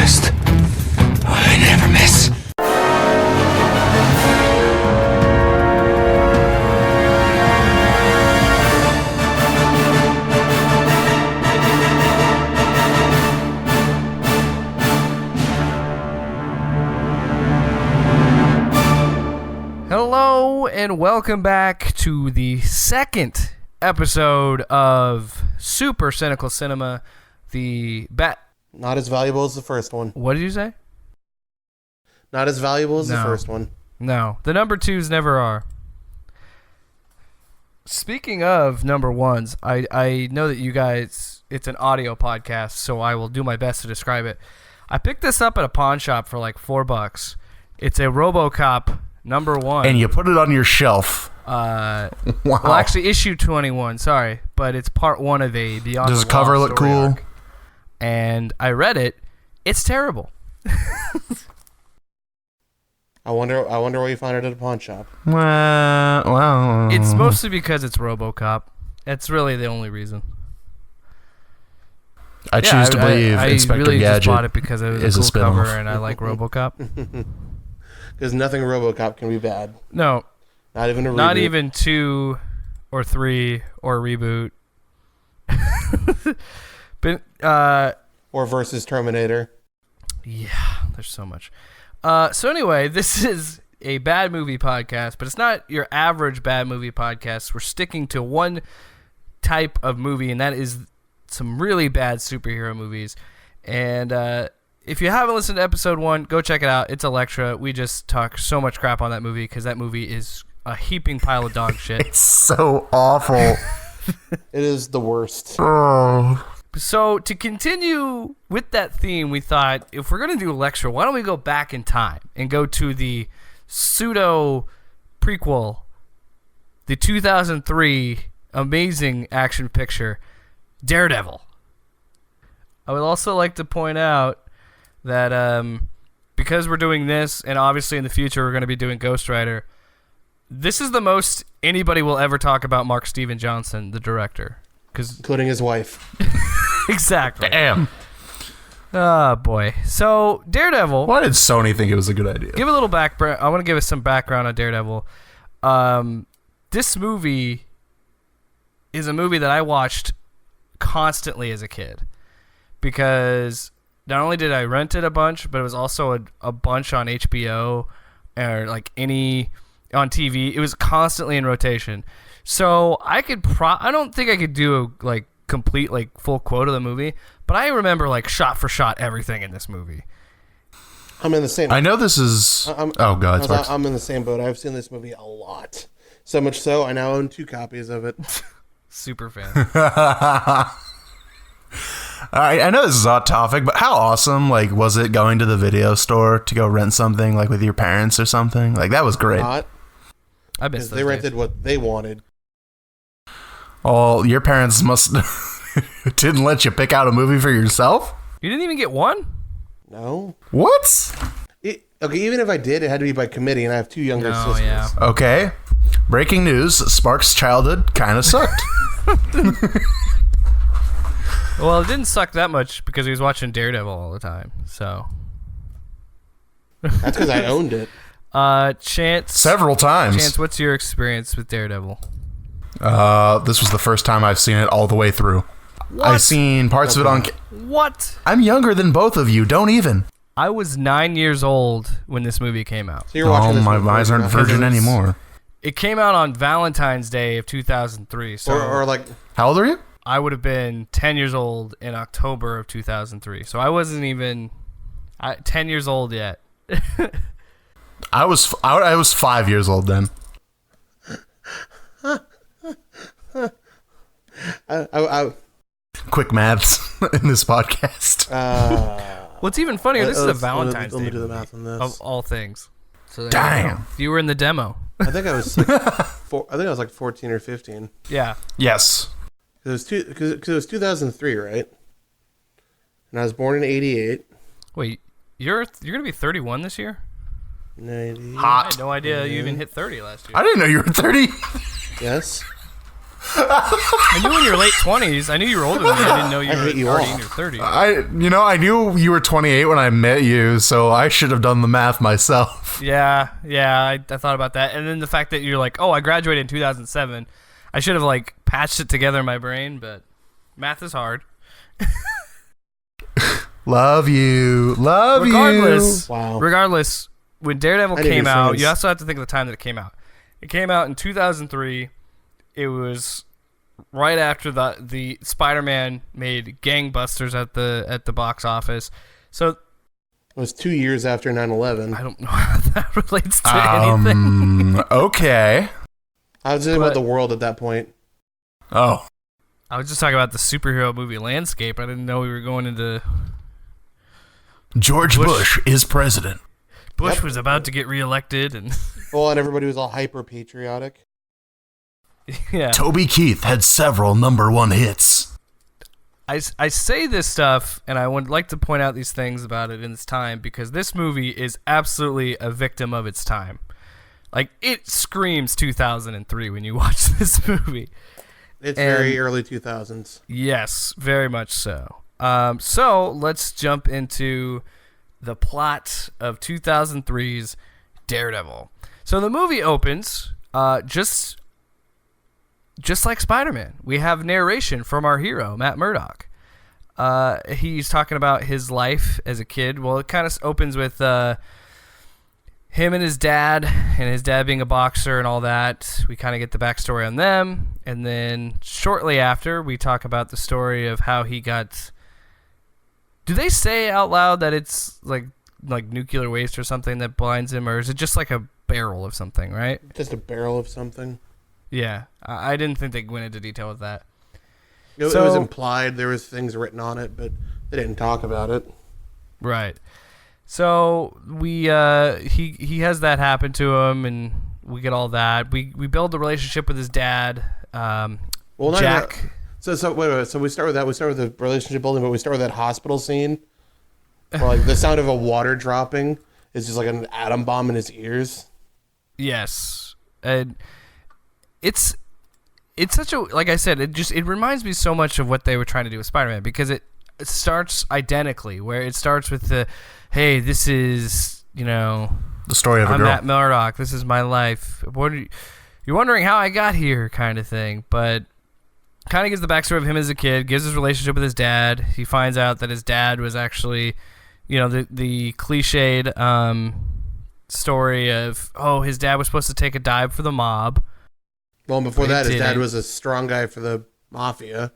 best. I never miss. Hello and welcome back to the second episode of Super Cynical Cinema. Not as valuable as the first one. What did you say? Not as valuable as the first one. No, the number twos never are. Speaking of number ones, I know that you guys, it's an audio podcast, so I will do my best to describe it. I picked this up at a pawn shop for like $4. It's a RoboCop number one. And you put it on your shelf. Wow. Well, actually, issue 21, sorry. But it's part one of a Beyond Does the the cover Wall look story cool? arc. And I read it. It's terrible. I wonder why you found it at a pawn shop. Well. It's mostly because it's RoboCop. That's really the only reason. I choose to believe Inspector really Gadget just bought it because it was is a a cool spin-off. cover and I like RoboCop. Because nothing RoboCop can be bad. No. Not even a reboot. Not even 2 or 3 or reboot. But or versus Terminator. Yeah, there's so much. So anyway, this is a bad movie podcast, but it's not your average bad movie podcast. We're sticking to one type of movie, and that is some really bad superhero movies. And if you haven't listened to episode 1, go check it out. It's Elektra. We just talk so much crap on that movie because that movie is a heaping pile of dog shit. It's so awful. It is the worst. Oh. So to continue with that theme, we thought if we're going to do Elektra, why don't we go back in time and go to the pseudo-prequel, the 2003 amazing action picture, Daredevil. I would also like to point out that because we're doing this, and obviously in the future we're going to be doing Ghost Rider, this is the most anybody will ever talk about Mark Steven Johnson, the director. Including his wife. Exactly. Damn. Oh, boy. So, Daredevil. Why did Sony think it was a good idea? Give a little background. I want to give us some background on Daredevil. This movie is a movie that I watched constantly as a kid. Because not only did I rent it a bunch, but it was also a bunch on HBO or like on TV. It was constantly in rotation. So I don't think I could do a complete full quote of the movie, but I remember shot for shot everything in this movie. I'm in the same. I know this is. God, I'm in the same boat. I've seen this movie a lot, so much so I now own 2 copies of it. Super fan. I know this is off topic, but how awesome was it going to the video store to go rent something with your parents or something? That was great. Not. I miss those they rented days. what they wanted. Oh, your parents must didn't let you pick out a movie for yourself? You didn't even get one? No. What? Okay, even if I did, it had to be by committee, and I have 2 younger sisters. Yeah. Okay. Breaking news, Sparks' childhood kind of sucked. Well, it didn't suck that much because he was watching Daredevil all the time, so. That's because I owned it. Chance. Several times. Chance, what's your experience with Daredevil? This was the first time I've seen it all the way through. What? I've seen parts of it on... What? I'm younger than both of you. Don't even. I was 9 years old when this movie came out. So you're watching this my movie eyes aren't before virgin anymore. It came out on Valentine's Day of 2003. So Or How old are you? I would have been 10 years old in October of 2003. So I wasn't even 10 years old yet. I was 5 years old then. Quick maths in this podcast. What's even funnier, this is a Valentine's let me Day do the movie, math on this. of all things. So Damn. You were in the demo. I think I was like 14 or 15. Yeah. Yes. Because it was 2003, right? And I was born in '88. Wait, you're gonna be 31 this year? 90. I had no idea you even hit 30 last year. I didn't know you were 30. Yes. I knew in your late 20s. I knew you were older than me. I didn't know you hate you were already all. in your 30s. I knew you were 28 when I met you, so I should have done the math myself. Yeah, I thought about that. And then the fact that you're like, oh, I graduated in 2007. I should have, like, patched it together in my brain, but math is hard. Love you. Wow. Regardless, when Daredevil I need came new out, friends. you also have to think of the time that it came out. It came out in 2003. It was right after the Spider-Man made gangbusters at the box office. So It was 2 years after 9/11. I don't know how that relates to anything. Okay. I was thinking about the world at that point. Oh. I was just talking about the superhero movie landscape. I didn't know we were going into... George Bush is president. Bush was about to get reelected, and Well, and everybody was all hyper patriotic. yeah. Toby Keith had several #1 hits. I say this stuff, and I would like to point out these things about it in its time, because this movie is absolutely a victim of its time. Like, it screams 2003 when you watch this movie. It's very early 2000s. Yes, very much so. So let's jump into the plot of 2003's Daredevil. So the movie opens just like Spider-Man. We have narration from our hero, Matt Murdock. He's talking about his life as a kid. Well, it kind of opens with him and his dad being a boxer and all that. We kind of get the backstory on them. And then shortly after, we talk about the story of how he got... Do they say out loud that it's like nuclear waste or something that blinds him? Or is it just like a barrel of something, right? Just a barrel of something. Yeah. I didn't think they went into detail with that. It was implied. There was things written on it, but they didn't talk about it. Right. So we he has that happen to him, and we get all that. We build a relationship with his dad, Well, not Jack. even- So wait. So we start with that. We start with the relationship building, but we start with that hospital scene where like the sound of a water dropping is just like an atom bomb in his ears. Yes, and it's such a, like I said, it reminds me so much of what they were trying to do with Spider-Man, because it starts identically, where it starts with the, hey, this is, The story of a I'm girl. Matt Murdock, this is my life. You're wondering how I got here, kind of thing, but kind of gives the backstory of him as a kid, gives his relationship with his dad. He finds out that his dad was actually, the cliched story of, his dad was supposed to take a dive for the mob. Well, and before But he that, his dad didn't. was a strong guy for the mafia,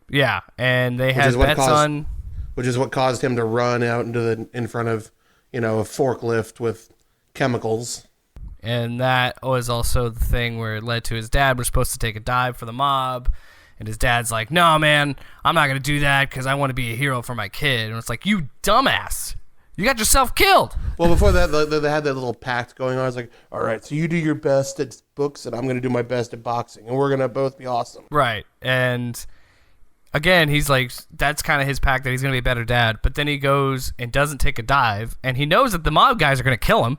Yeah, and they had is what bets caused- on... which is what caused him to run out in front of, a forklift with chemicals. And that was also the thing where it led to his dad was supposed to take a dive for the mob. And his dad's like, no, man, I'm not going to do that because I want to be a hero for my kid. And it's like, you dumbass. You got yourself killed. Well, before that, they had that little pact going on. It's like, all right, so you do your best at books, and I'm going to do my best at boxing, and we're going to both be awesome. Right. And again, he's like, that's kind of his pact that he's going to be a better dad. But then he goes and doesn't take a dive. And he knows that the mob guys are going to kill him.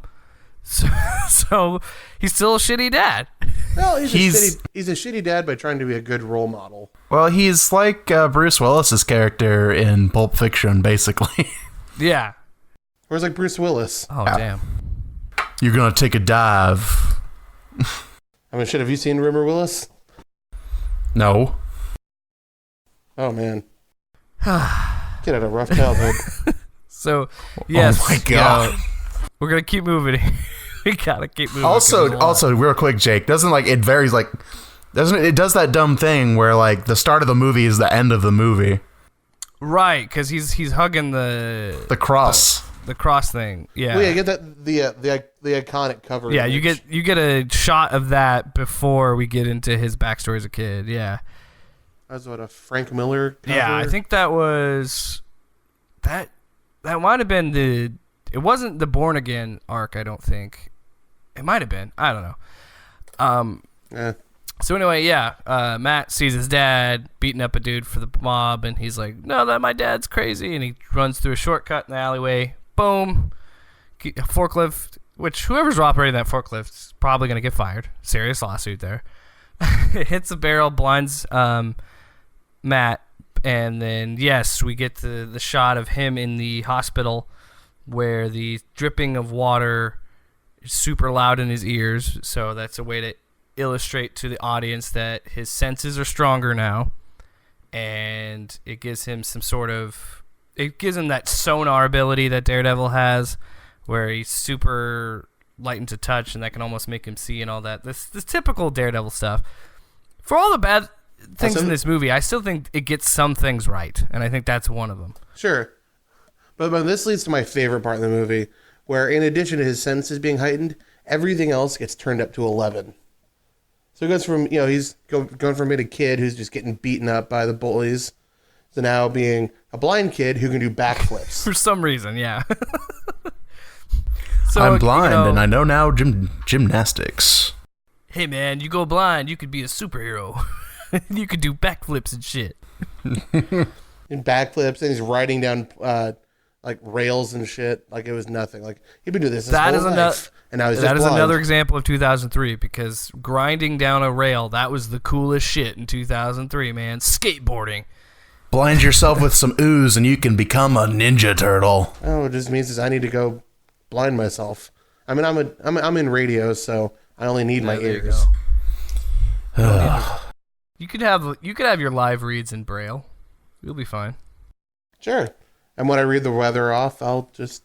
So he's still a shitty dad. Well, he's a shitty dad by trying to be a good role model. Well, he's like Bruce Willis's character in Pulp Fiction, basically. Yeah. Whereas like Bruce Willis. Oh, damn. You're going to take a dive. I mean, shit, have you seen Rumor Willis? No. Oh, man. Kid had a rough childhood. So, yes. Oh, my God. We're going to keep moving. We got to keep moving. 'cause there's a lot. Also, real quick, Jake, it does that dumb thing where, like, the start of the movie is the end of the movie. Right, because he's hugging the cross. The cross thing. Yeah. Well, yeah, get that the iconic cover. Yeah, image. you get a shot of that before we get into his backstory as a kid. Yeah. That's what, a Frank Miller cover? Yeah, I think that was that might have been it wasn't the Born Again arc, I don't think. It might have been. I don't know. Yeah. So anyway, yeah, Matt sees his dad beating up a dude for the mob, and he's like, no, that my dad's crazy, and he runs through a shortcut in the alleyway. Boom. A forklift, which whoever's operating that forklift is probably going to get fired. Serious lawsuit there. It hits the barrel, blinds Matt, and then yes, we get the shot of him in the hospital where the dripping of water is super loud in his ears. So that's a way to illustrate to the audience that his senses are stronger now, and it gives him that sonar ability that Daredevil has, where he's super lightened to touch, and that can almost make him see and all that. This typical Daredevil stuff. For all the bad things in this movie, I still think it gets some things right, and I think that's one of them. Sure. But this leads to my favorite part of the movie, where in addition to his senses being heightened, everything else gets turned up to 11. So it goes from, he's going from being a kid who's just getting beaten up by the bullies to now being a blind kid who can do backflips. For some reason, yeah. So, I'm blind, and I know now gymnastics. Hey, man, you go blind, you could be a superhero. You could do backflips and shit. And backflips, and he's riding down like rails and shit like it was nothing. Like he'd been doing this his whole life, and now he's just blind. Another example of 2003, because grinding down a rail, that was the coolest shit in 2003, man. Skateboarding. Blind yourself with some ooze, and you can become a Ninja Turtle. Oh, it just means is I need to go blind myself. I mean, I'm in radio, so I only need my ears. You could have your live reads in Braille. You'll be fine. Sure. And when I read the weather off, I'll just,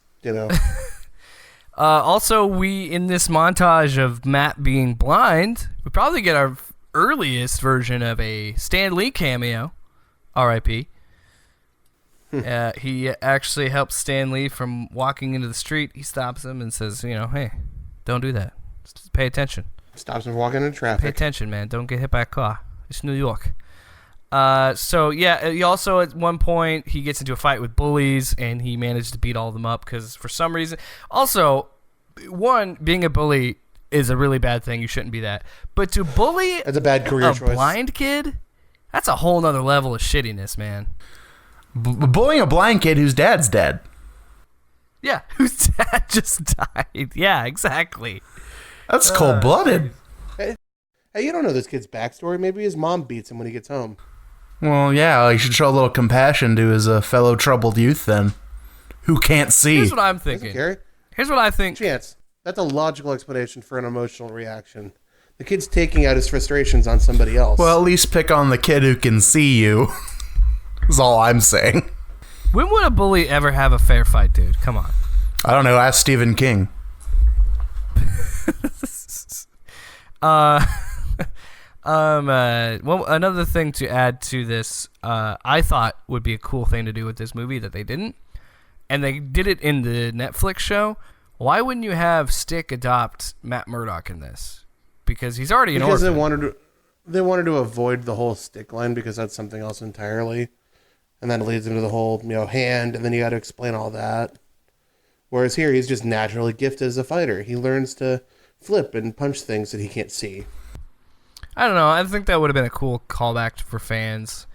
Also, we, in this montage of Matt being blind, we probably get our earliest version of a Stan Lee cameo. R.I.P. He actually helps Stan Lee from walking into the street. He stops him and says, hey, don't do that. Just pay attention. Stops him walking in traffic. Pay attention, man. Don't get hit by a car. It's New York. So, yeah, he also, at one point, he gets into a fight with bullies, and he managed to beat all of them up because for some reason... Also, one, being a bully is a really bad thing. You shouldn't be that. But to bully that's a bad career choice. Blind kid, that's a whole nother level of shittiness, man. Bullying a blind kid whose dad's dead. Yeah, whose dad just died. Yeah, exactly. That's cold-blooded. Hey, you don't know this kid's backstory. Maybe his mom beats him when he gets home. Well, yeah, you should show a little compassion to his fellow troubled youth then, who can't see. Here's what I'm thinking. Here's what I think. Chance, that's a logical explanation for an emotional reaction. The kid's taking out his frustrations on somebody else. Well, at least pick on the kid who can see you. Is all I'm saying. When would a bully ever have a fair fight, dude? Come on. I don't know. Ask Stephen King. Well, another thing to add to this, I thought would be a cool thing to do with this movie that they didn't, and they did it in the Netflix show. Why wouldn't you have Stick adopt Matt Murdock in this? Because he's already an orphan. Because they wanted to avoid the whole Stick line because that's something else entirely, and then it leads into the whole hand, and then you got to explain all that. Whereas here, he's just naturally gifted as a fighter. He learns to flip and punch things that he can't see. I don't know. I think that would have been a cool callback for fans,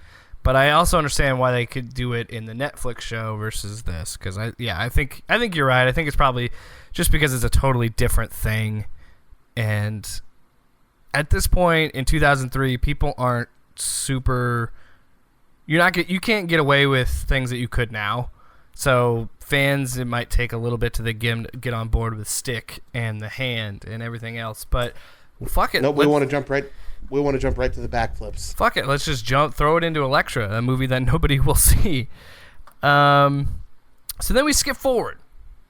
but I also understand why they could do it in the Netflix show versus this. Because I think you're right. I think it's probably just because it's a totally different thing, and at this point in 2003, people aren't super. You can't get away with things that you could now. So fans, it might take a little bit to get on board with Stick and the hand and everything else. But fuck it. Nope, we want to jump right. We want to jump right to the backflips. Fuck it. Let's just throw it into Elektra, a movie that nobody will see. So then we skip forward.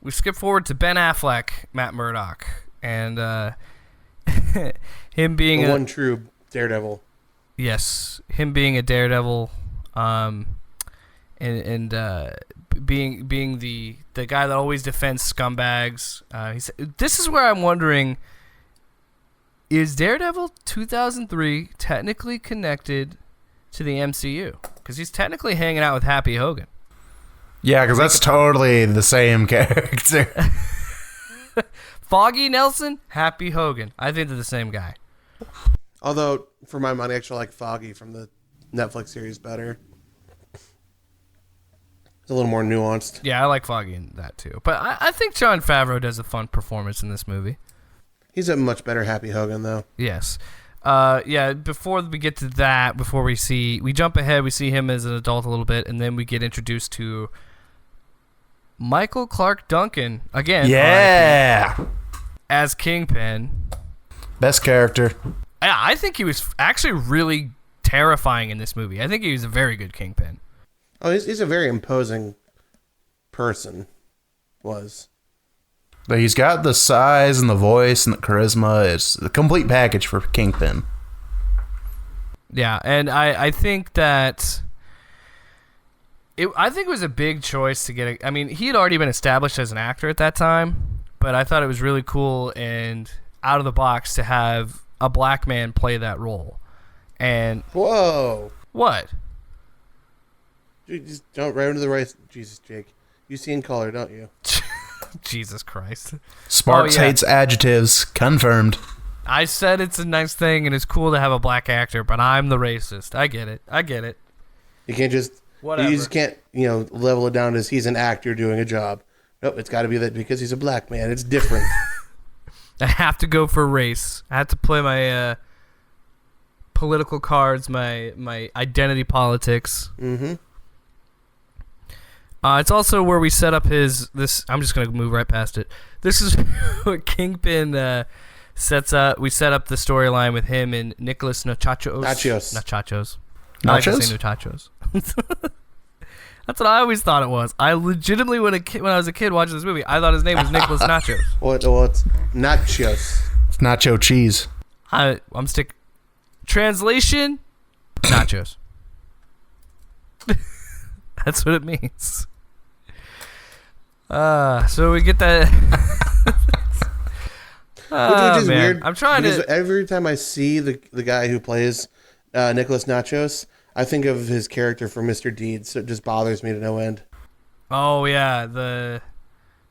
We skip forward to Ben Affleck, Matt Murdock, and him being one true Daredevil. Yes, him being a Daredevil, and being the guy that always defends scumbags. This is where I'm wondering. Is Daredevil 2003 technically connected to the MCU? Because he's technically hanging out with Happy Hogan. Yeah, because that's totally the same character. Foggy Nelson, Happy Hogan. I think they're the same guy. Although, for my money, I actually like Foggy from the Netflix series better. It's a little more nuanced. Yeah, I like Foggy in that too. But I think Jon Favreau does a fun performance in this movie. He's a much better Happy Hogan, though. Yes. Yeah, before we get to that, we jump ahead, we see him as an adult a little bit, and then we get introduced to Michael Clark Duncan again. Yeah, as Kingpin. best character. Yeah, I think he was actually really terrifying in this movie. I think he was a very good Kingpin. Oh, he's a very imposing person. But he's got the size and the voice and the charisma. It's the complete package for Kingpin. Yeah, and I think that it was a big choice to get. I mean, he had already been established as an actor at that time, but I thought it was really cool and out of the box to have a black man play that role. And whoa, what? You just jump right into the right. Jesus, Jake, you see in color, don't you? Jesus Christ. Sparks hates adjectives. Confirmed. I said it's a nice thing and it's cool to have a black actor, but I'm the racist. I get it. You can't just. Whatever. You just can't, level it down as he's an actor doing a job. Nope, it's got to be that because he's a black man. It's different. I have to go for race. I have to play my political cards, my identity politics. Mm-hmm. It's also where we set up this. I'm just gonna move right past it. This is what Kingpin sets up. We set up the storyline with him and Nicholas Nachachos. Nachos. I like to say Nachachos. That's what I always thought it was. I legitimately, when I was a kid watching this movie, I thought his name was Nicholas Nachos. Well, it's nachos. It's nacho cheese. I'm translation, nachos. That's what it means. So we get that. Which is weird. I'm trying to. Every time I see the guy who plays Nicholas Nachos, I think of his character from Mr. Deeds. So it just bothers me to no end. Oh yeah, the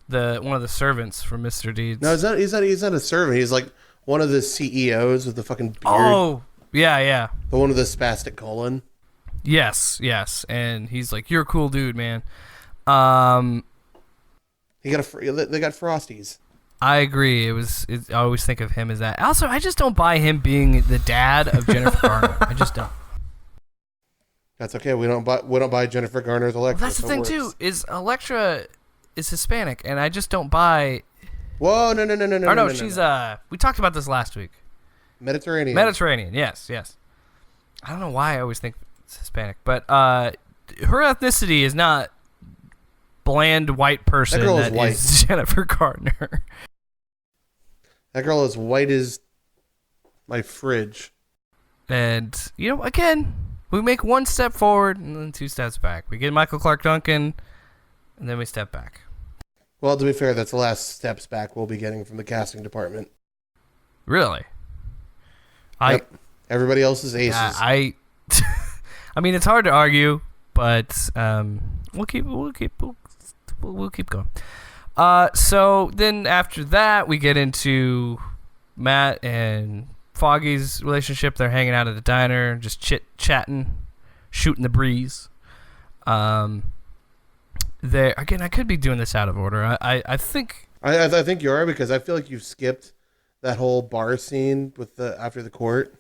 one of the servants from Mr. Deeds. No, he's not a servant. He's like one of the CEOs with the fucking beard. Oh yeah. The one with the spastic colon. Yes, and he's like, "You're a cool dude, man." They got Frosties. I agree. I always think of him as that. Also, I just don't buy him being the dad of Jennifer Garner. I just don't. That's okay. We don't buy Jennifer Garner's Elektra. Well, that's the thing too. Is Elektra is Hispanic, and I just don't buy. Whoa! No! No, she's we talked about this last week. Mediterranean. Yes. I don't know why I always think it's Hispanic, but her ethnicity is not bland white person. That girl is white. Is Jennifer Garner. That girl is white as my fridge. And again, we make one step forward and then two steps back. We get Michael Clark Duncan, and then we step back. Well, to be fair, that's the last steps back we'll be getting from the casting department. Really? Yep. Everybody else is aces. I mean, it's hard to argue, but we'll keep going. So then after that, we get into Matt and Foggy's relationship. They're hanging out at the diner, just chit-chatting, shooting the breeze. There again, I could be doing this out of order. I think you are, because I feel like you've skipped that whole bar scene with after the court.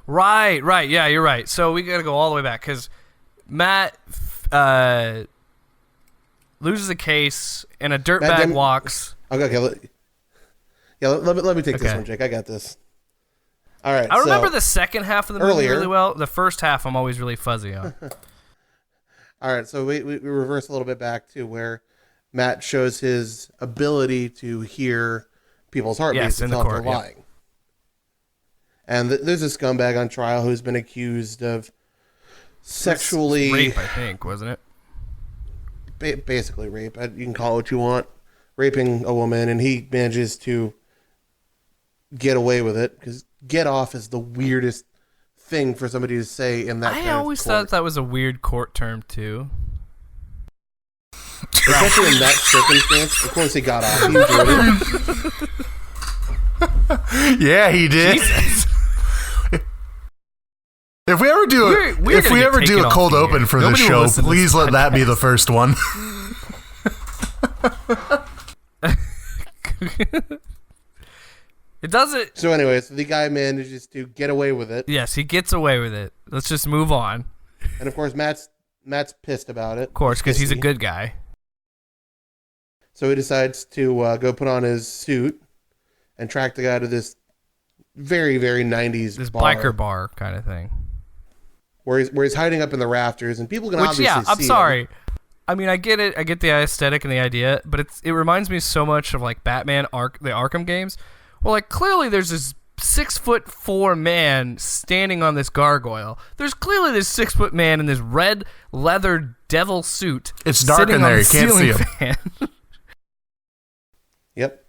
Right. Yeah, you're right. So we got to go all the way back because Matt loses a case and a dirtbag walks. Okay. Let me take this one, Jake. I got this. All right. I remember the second half of the movie earlier, really well. The first half I'm always really fuzzy on. All right. So we reverse a little bit back to where Matt shows his ability to hear people's heartbeats in the and tell court, if they're lying. And there's a scumbag on trial who's been accused of sexually rape, I think, wasn't it? Basically rape. You can call it what you want. Raping a woman, and he manages to get away with it, because get off is the weirdest thing for somebody to say in that. I always thought that was a weird court term too. Especially in that circumstance. Of course, he got off. He enjoyed it. Yeah, he did. Jesus. If we ever do a cold open for this show, please let that be the first one. doesn't. So anyway, so the guy manages to get away with it. Yes, he gets away with it. Let's just move on. And of course, Matt's pissed about it. Of course, because he's a pissy. good guy. So he decides to go put on his suit and track the guy to this very, very 90s This bar, biker bar kind of thing. where he's hiding up in the rafters, and people can Which, obviously yeah, I'm see sorry. him. I mean, I get it. I get the aesthetic and the idea, but it reminds me so much of like Batman, the Arkham games, where like clearly there's this 6'4" man standing on this gargoyle. There's clearly this 6' man in this red leather devil suit. It's dark sitting in on there. the You can't see ceiling him. fan. Yep.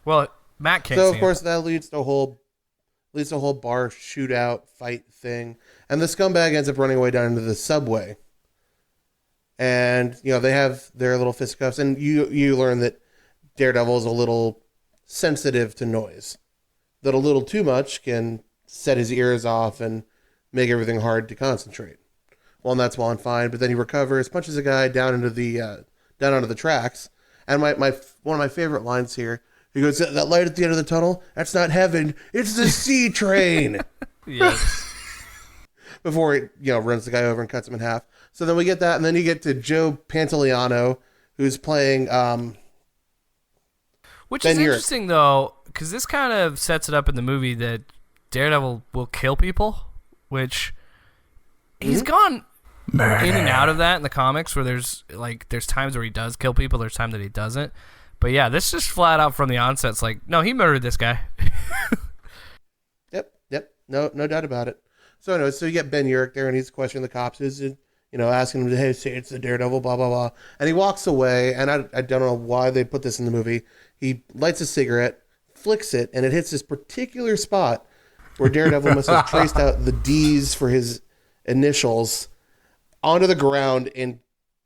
Well, Matt can't. So see of him. course that leads to a whole bar shootout fight thing, and the scumbag ends up running away down into the subway. And they have their little fisticuffs, and you learn that Daredevil is a little sensitive to noise, that a little too much can set his ears off and make everything hard to concentrate. Well, and that's well and fine, but then he recovers, punches a guy down into the down onto the tracks, and one of my favorite lines here. He goes, "That light at the end of the tunnel, that's not heaven, it's the C train." Yes. Before it, runs the guy over and cuts him in half. So then we get that, and then you get to Joe Pantoliano, who's playing Which Ben is Urich. interesting, though, because this kind of sets it up in the movie that Daredevil will kill people, which he's gone in and out of that in the comics, where there's times where he does kill people, there's times that he doesn't. But yeah, this just flat out from the onset, it's like, no, he murdered this guy. Yep, no doubt about it. So anyway, so you get Ben Urich there, and he's questioning the cops, asking him, "Hey, say it's the Daredevil, blah blah blah," and he walks away. And I don't know why they put this in the movie. He lights a cigarette, flicks it, and it hits this particular spot where Daredevil must have traced out the D's for his initials onto the ground in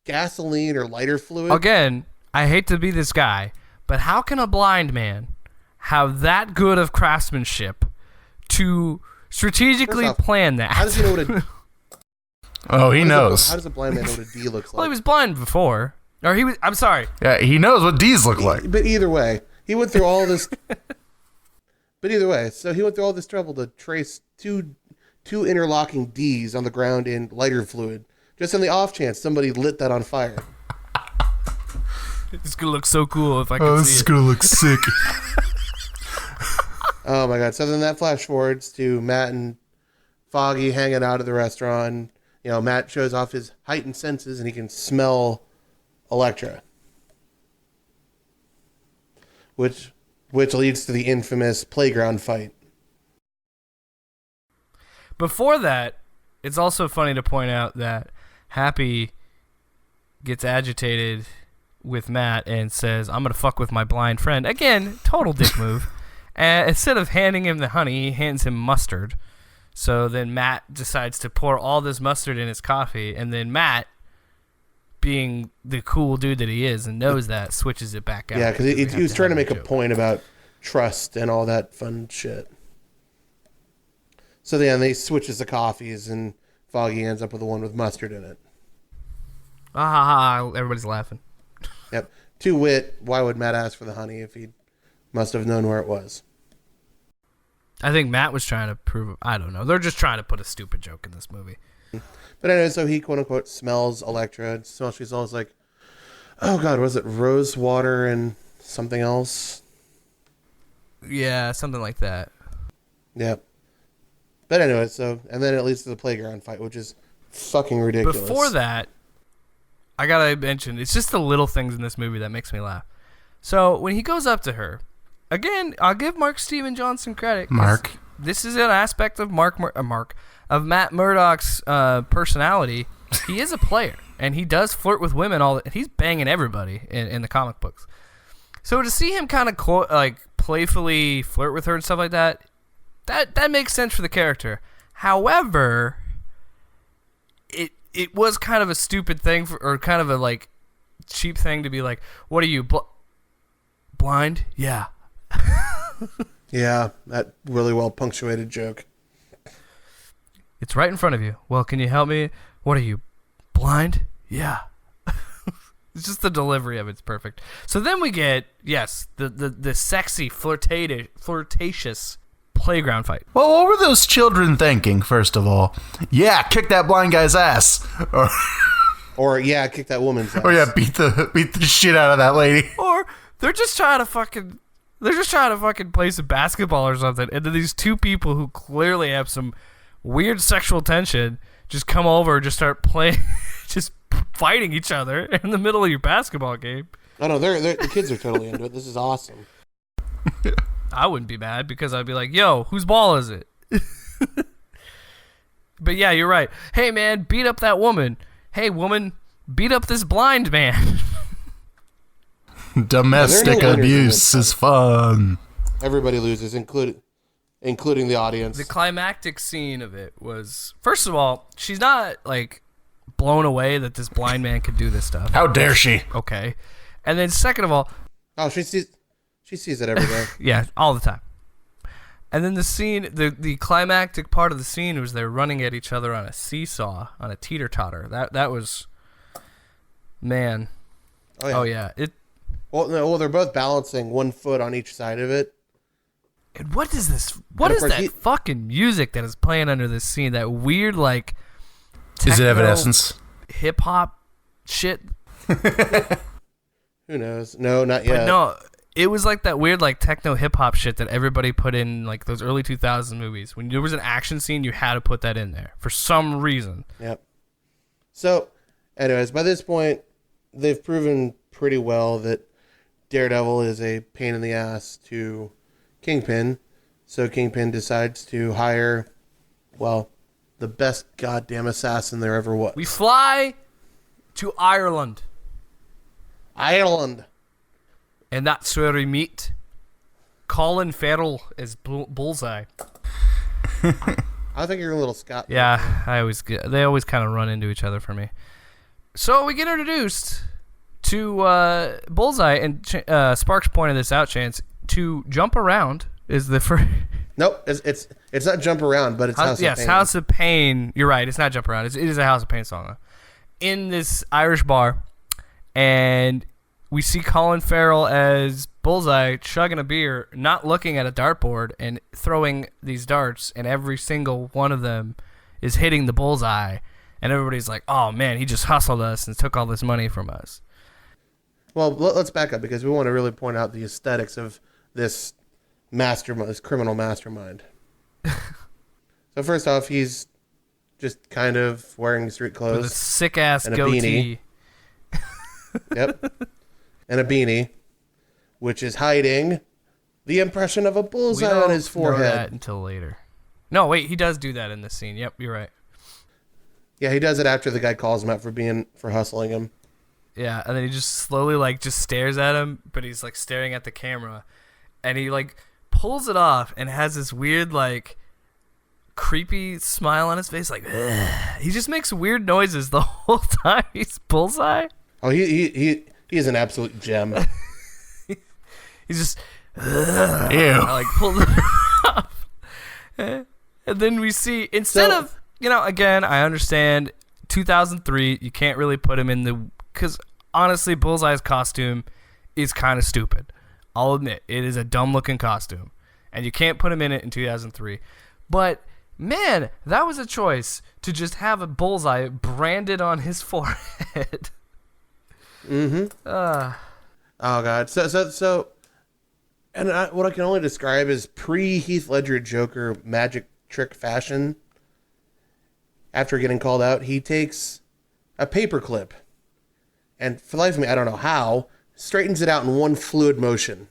gasoline or lighter fluid. Again, I hate to be this guy, but how can a blind man have that good of craftsmanship to strategically First off, plan that? How does he know what a Oh, he knows. How does a blind man know what a D looks like? Well, he was blind before. Or he was, I'm sorry. Yeah, he knows what D's look like. But either way, he went through all this. But either way, so he went through all this trouble to trace two interlocking D's on the ground in lighter fluid, just on the off chance somebody lit that on fire. It's going to look so cool if I can Oh, see this is it. gonna look sick. Oh my god! So then that flash forwards to Matt and Foggy hanging out at the restaurant. Matt shows off his heightened senses and he can smell Elektra, which leads to the infamous playground fight. Before that, it's also funny to point out that Happy gets agitated with Matt and says, "I'm going to fuck with my blind friend." Again, total dick move. And instead of handing him the honey, he hands him mustard. So then Matt decides to pour all this mustard in his coffee, and then Matt, being the cool dude that he is and knows that, switches it back out. Yeah, because he was trying to make a joke. point about trust and all that fun shit. So then they switches the coffees, and Foggy ends up with the one with mustard in it. Ah, ha, ha, everybody's laughing. Yep. To wit, why would Matt ask for the honey if he must have known where it was? I think Matt was trying to prove, I don't know. They're just trying to put a stupid joke in this movie. But anyway, so he quote unquote smells Elektra. And so she smells like, oh god, was it rose water and something else? Yeah, something like that. Yep. But anyway, and then it leads to the playground fight, which is fucking ridiculous. Before that, I gotta mention, it's just the little things in this movie that makes me laugh. So when he goes up to her, again, I'll give Mark Steven Johnson credit. 'cause Mark. This is an aspect of of Matt Murdock's personality. He is a player, and he does flirt with women. He's banging everybody in the comic books. So to see him kind of playfully flirt with her and stuff like that, that makes sense for the character. However, it was kind of a stupid thing or kind of a cheap thing to be like, "What are you blind?" Yeah. Yeah, that really well punctuated joke. It's right in front of you. Well, can you help me? What are you, blind? Yeah. It's just the delivery of it's perfect. So then we get, yes, the sexy, flirtatious playground fight. Well, what were those children thinking, first of all? Yeah, kick that blind guy's ass. Or yeah, kick that woman's ass. Or yeah, beat the shit out of that lady. Or they're just trying to fucking play some basketball or something. And then these two people who clearly have some weird sexual tension just come over and just start playing, just fighting each other in the middle of your basketball game. Oh no, the kids are totally into it. This is awesome. I wouldn't be mad because I'd be like, yo, whose ball is it? But yeah, you're right. Hey man, beat up that woman. Hey woman, beat up this blind man. Domestic abuse is fun. Everybody loses, including the audience. The climactic scene of it was, first of all, she's not like blown away that this blind man could do this stuff. How dare she? Okay. And then second of all, oh, she sees it every day. yeah, all the time. And then the scene, the climactic part of the scene was they're running at each other on a seesaw, on a teeter-totter. That was, man. Oh yeah. Well, they're both balancing one foot on each side of it. And what is this? What is that fucking music that is playing under this scene? That weird, like, is it Evanescence? Hip hop shit. Who knows? No, not yet. But no, it was like that weird, like, techno hip hop shit that everybody put in, like, those early 2000s movies. When there was an action scene, you had to put that in there for some reason. Yep. So, anyways, by this point, they've proven pretty well that Daredevil is a pain in the ass to Kingpin. So Kingpin decides to hire, well, the best goddamn assassin there ever was. We fly to Ireland. Ireland. And that's where we meet Colin Farrell as Bullseye. I think you're a little Scott. Yeah, they always kind of run into each other for me. So we get introduced to Bullseye, and Sparks pointed this out, Chance, to jump around is the first. Nope, it's not jump around, but it's House of Pain. Yes, House of Pain. You're right. It's not jump around. It is a House of Pain song in this Irish bar, and we see Colin Farrell as Bullseye chugging a beer, not looking at a dartboard, and throwing these darts, and every single one of them is hitting the bullseye, and everybody's like, "Oh man, he just hustled us and took all this money from us." Well, let's back up because we want to really point out the aesthetics of this mastermind, this criminal mastermind. So first off, he's just kind of wearing street clothes, with a sick ass and goatee. A beanie. Yep, and a beanie, which is hiding the impression of a bullseye on his forehead. We don't know that until later. No, wait, he does do that in this scene. Yep, you're right. Yeah, he does it after the guy calls him out for hustling him. Yeah, and then he just slowly just stares at him, but he's like staring at the camera, and he like pulls it off and has this weird like creepy smile on his face, like ugh. He just makes weird noises the whole time he's Bullseye. Oh, he is an absolute gem. He's just Ew. like pulls it off, and then we see instead of again, I understand 2003, you can't really put him in the. Because, honestly, Bullseye's costume is kind of stupid. I'll admit, it is a dumb-looking costume. And you can't put him in it in 2003. But, man, that was a choice to just have a bullseye branded on his forehead. Mm-hmm. Oh, God. So and what I can only describe as pre-Heath Ledger Joker magic trick fashion. After getting called out, he takes a paperclip. And for the life of me, I don't know how, straightens it out in one fluid motion.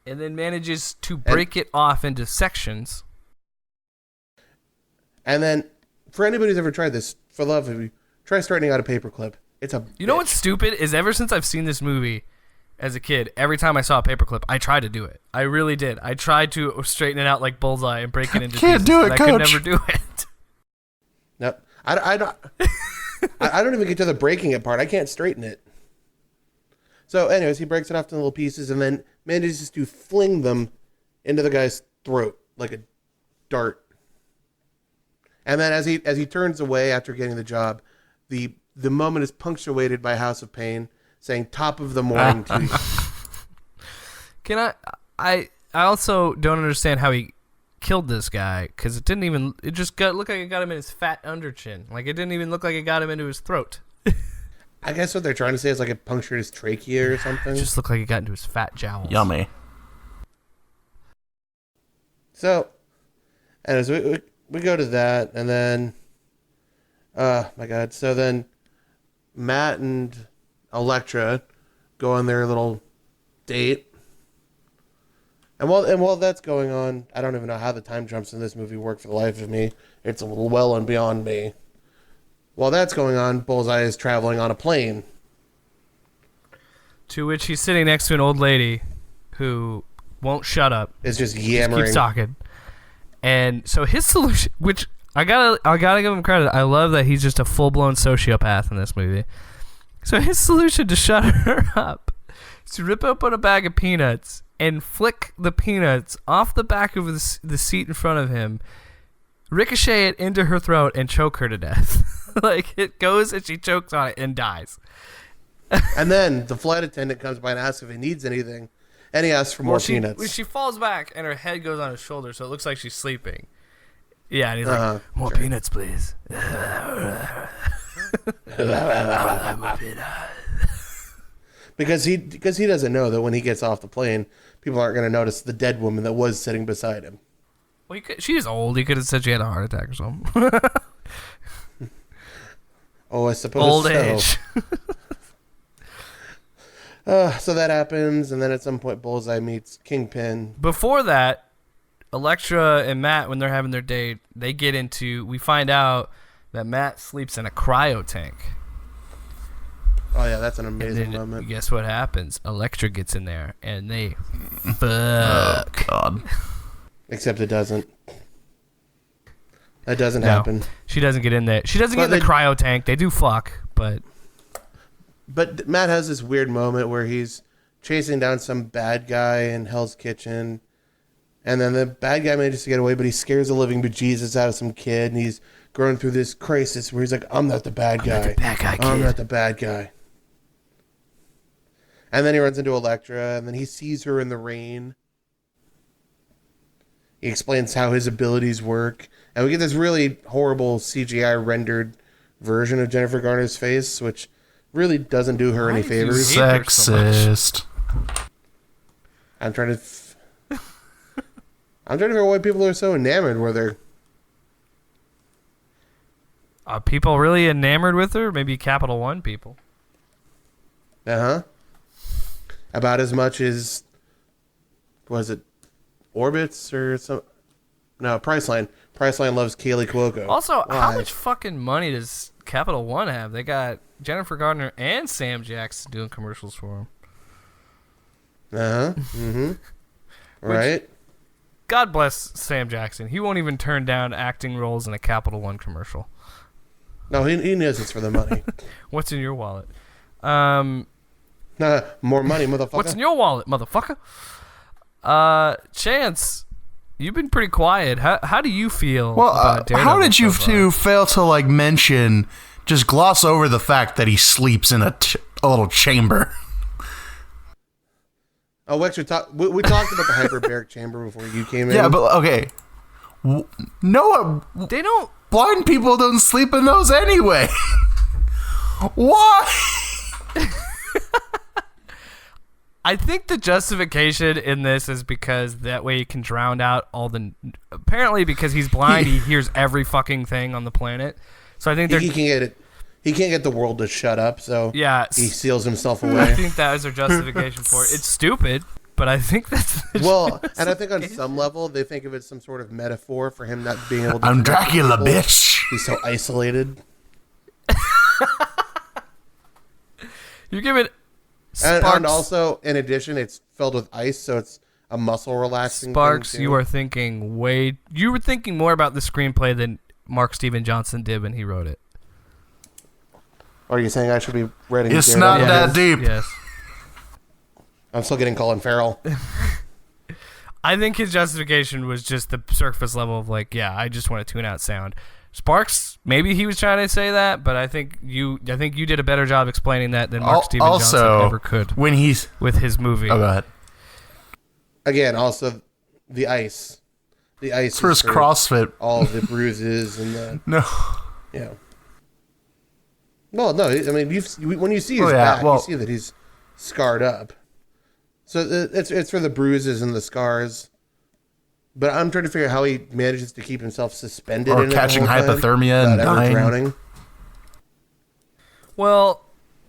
And then manages to break it off into sections. And then, for anybody who's ever tried this, for the love of you, try straightening out a paperclip. It's a You know what's stupid is ever since I've seen this movie as a kid, every time I saw a paperclip, I tried to do it. I really did. I tried to straighten it out like Bullseye and break it into Can't pieces, do it, but Coach. I could never do it. No, I don't. I don't even get to the breaking it part. I can't straighten it. So, anyways, he breaks it off into little pieces and then manages to fling them into the guy's throat like a dart. And then as he turns away after getting the job, the moment is punctuated by House of Pain saying top of the morning to you. Can I also don't understand how he killed this guy, because it just looked like it got him in his fat under chin. Like, it didn't even look like it got him into his throat. I guess what they're trying to say is like it punctured his trachea or something. It just looked like it got into his fat jowls. Yummy. So, and as we go to that, and then, my God. So then Matt and Elektra go on their little date. And while that's going on, I don't even know how the time jumps in this movie work for the life of me. It's a little well and beyond me. While that's going on, Bullseye is traveling on a plane. To which he's sitting next to an old lady who won't shut up. It's just yammering. Just keeps talking. And so his solution, which I gotta give him credit. I love that he's just a full-blown sociopath in this movie. So his solution to shut her up is to rip open a bag of peanuts and flick the peanuts off the back of the seat in front of him, ricochet it into her throat, and choke her to death. Like, it goes and she chokes on it and dies. And then the flight attendant comes by and asks if he needs anything, and he asks for more peanuts. She falls back and her head goes on his shoulder, so it looks like she's sleeping. Yeah, and he's like, more peanuts, please. Because he doesn't know that when he gets off the plane, people aren't going to notice the dead woman that was sitting beside him. Well, she's old. He could have said she had a heart attack or something. Oh, I suppose old so. age. So that happens, and then at some point, Bullseye meets Kingpin. Before that, Elektra and Matt, when they're having their date, we find out that Matt sleeps in a cryo tank. Oh yeah, that's an amazing moment. Guess what happens? Elektra gets in there, and they fuck. Oh, God. Except it doesn't. That doesn't happen. She doesn't get in there. She doesn't get in the cryo tank. They do fuck, but Matt has this weird moment where he's chasing down some bad guy in Hell's Kitchen, and then the bad guy manages to get away, but he scares the living bejesus out of some kid, and he's going through this crisis where he's like, I'm not the bad guy. I'm not the bad guy, kid. I'm not the bad guy. And then he runs into Elektra, and then he sees her in the rain. He explains how his abilities work, and we get this really horrible CGI rendered version of Jennifer Garner's face, which really doesn't do her any favors. Sexist. I'm trying to figure out why people are so enamored with her. Are people really enamored with her? Maybe Capital One people. About as much as, was it Orbitz or some? No, Priceline. Priceline loves Kaylee Cuoco. Also, how much fucking money does Capital One have? They got Jennifer Garner and Sam Jackson doing commercials for them. Right. God bless Sam Jackson. He won't even turn down acting roles in a Capital One commercial. No, he knows it's for the money. What's in your wallet? More money, motherfucker. What's in your wallet, motherfucker? Chance, you've been pretty quiet. How do you feel about Daredevil? How did you two fail to mention, just gloss over the fact that he sleeps in a little chamber? Oh, we talked about the hyperbaric chamber before you came in. Yeah, but okay. No, they don't. Blind people don't sleep in those anyway. Why? I think the justification in this is because that way he can drown out all the. Apparently, because he's blind, he hears every fucking thing on the planet. So I think he can get it. He can't get the world to shut up, so yeah, he seals himself away. I think that is their justification for it. It's stupid, but I think that's and I think on some level they think of it as some sort of metaphor for him not being able to. I'm Dracula, bitch. He's so isolated. You give it. And also, in addition, it's filled with ice, so it's a muscle relaxing. Sparks, you were thinking more about the screenplay than Mark Steven Johnson did when he wrote it. Or are you saying I should be writing? It's not that deep. Yes. I'm still getting Colin Farrell. I think his justification was just the surface level of I just want to tune out sound. Sparks, maybe he was trying to say that, but I think you did a better job explaining that than Mark Steven Johnson ever could. When he's with his movie. Oh, go ahead. Again, also the ice. The ice for his CrossFit. All the bruises and the no. Yeah. Well, no. I mean, when you see his back, you see that he's scarred up. So it's for the bruises and the scars. But I'm trying to figure out how he manages to keep himself suspended or in catching hypothermia and ever dying. Drowning. Well,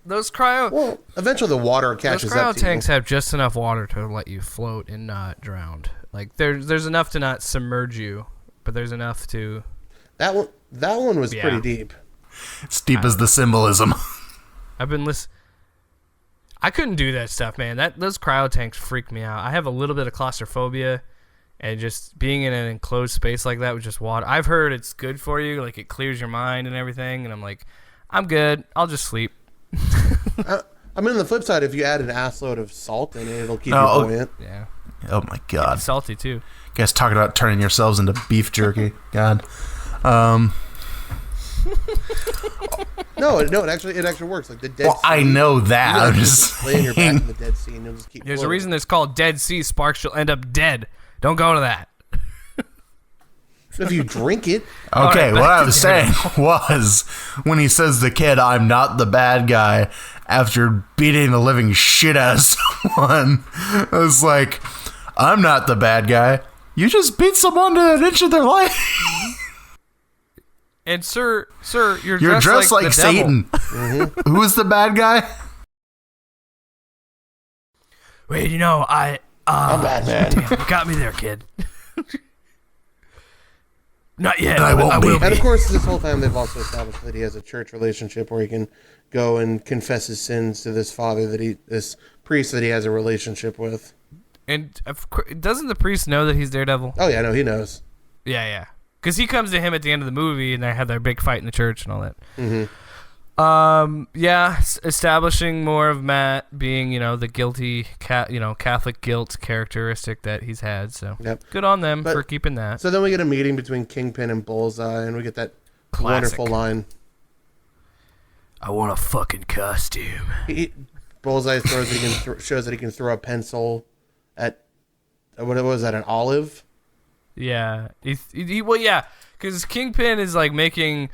those cryo. Well, eventually the water catches those cryo up to tanks you. have just enough water to let you float and not drown. Like there's enough to not submerge you, but there's enough to. That one was pretty deep. It's deep as the symbolism. I've been listening. I couldn't do that stuff, man. Those cryo tanks freak me out. I have a little bit of claustrophobia. And just being in an enclosed space like that with just water. I've heard it's good for you. Like, it clears your mind and everything. And I'm like, I'm good. I'll just sleep. I mean, on the flip side, if you add an assload of salt in it, it'll keep you buoyant. Yeah. Oh, my God. It's salty, too. You guys talking about turning yourselves into beef jerky. God. No, it actually works. Like the Dead Sea. I know that. I'm just lay in your back in the Dead Sea and you'll just keep There's floating. a reason it's called Dead Sea, Sparks. You'll end up dead. Don't go to that. If you drink it. Okay, right, what I was saying was when he says the kid, I'm not the bad guy, after beating the living shit out of someone, I was like, I'm not the bad guy. You just beat someone to an inch of their life. And sir, you're dressed like the Satan. Mm-hmm. Who is the bad guy? Wait, I'm Batman. Damn, you got me there, kid. Not yet. I won't be. will be. And of course, this whole time they've also established that he has a church relationship where he can go and confess his sins to this this priest that he has a relationship with. And doesn't the priest know that he's Daredevil? Oh yeah, no, he knows. Yeah. Because he comes to him at the end of the movie, and they have their big fight in the church and all that. Mm-hmm. Establishing more of Matt being, the guilty, Catholic guilt characteristic that he's had. So good on them for keeping that. So then we get a meeting between Kingpin and Bullseye, and we get that wonderful line. I want a fucking costume. Bullseye shows that he can throw a pencil at what was that, an olive? Yeah, because Kingpin is like making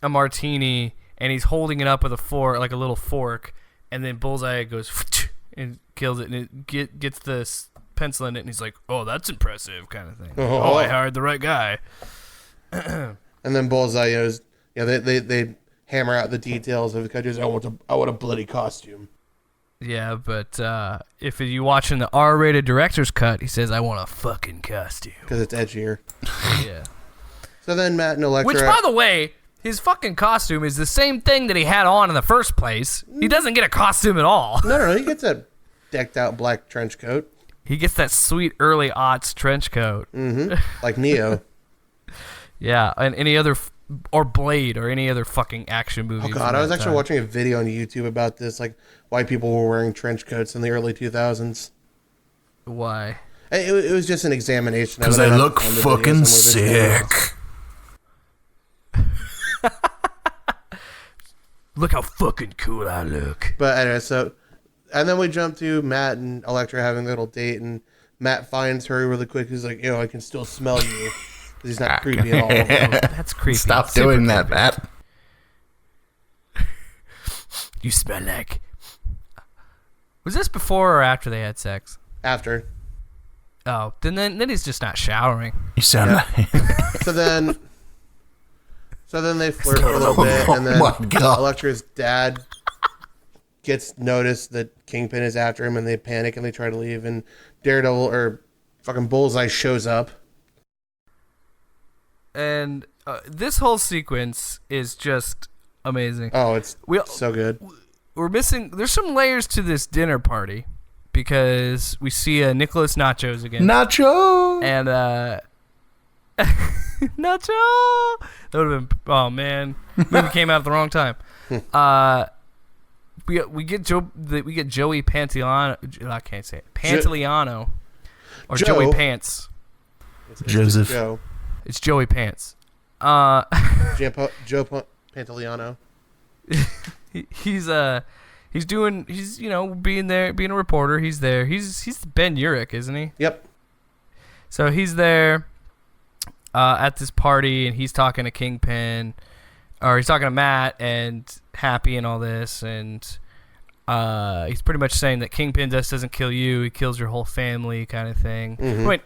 a martini. And he's holding it up with a fork, like a little fork, and then Bullseye goes and kills it, and it gets the pencil in it, and he's like, "Oh, that's impressive," kind of thing. Oh, I hired the right guy. And then Bullseye, they hammer out the details of it. I want a bloody costume. Yeah, but if you watching the R-rated director's cut, he says, "I want a fucking costume," because it's edgier. Yeah. So then Matt and Elektra. Which, by the way. His fucking costume is the same thing that he had on in the first place. He doesn't get a costume at all. No, he gets a decked out black trench coat. He gets that sweet early aughts trench coat. Mm-hmm. Like Neo. Yeah, and any other, or Blade, or any other fucking action movie. Oh God, I was actually watching a video on YouTube about this, like why people were wearing trench coats in the early 2000s. Why? It was just an examination. Because they look fucking sick. Look how fucking cool I look. But anyway, and then we jump to Matt and Elektra having a little date, and Matt finds her really quick. He's like, I can still smell you. Because he's not creepy at all. That's creepy. Stop doing that, Matt. You smell like... Was this before or after they had sex? After. Oh, then he's just not showering. You sound like... So then they flirt for a little bit, and then Elektra's dad gets noticed that Kingpin is after him, and they panic and they try to leave, and Daredevil or fucking Bullseye shows up. And this whole sequence is just amazing. Oh, it's so good. We're missing... There's some layers to this dinner party, because we see Nicholas Nachos again. Nacho! And, Nacho! That would have been... Oh, man. Movie came out at the wrong time. We get Joey Pantoliano. I can't say it. Pantoliano. Or Joe. Joey Pants. Joseph. Joe. It's Joey Pants. Joe Pantoliano. He's being there, being a reporter. He's there. He's Ben Urich, isn't he? Yep. So he's there at this party, and he's talking to Kingpin, or he's talking to Matt and Happy and all this, and he's pretty much saying that Kingpin just doesn't kill you; he kills your whole family, kind of thing. Mm-hmm. Wait,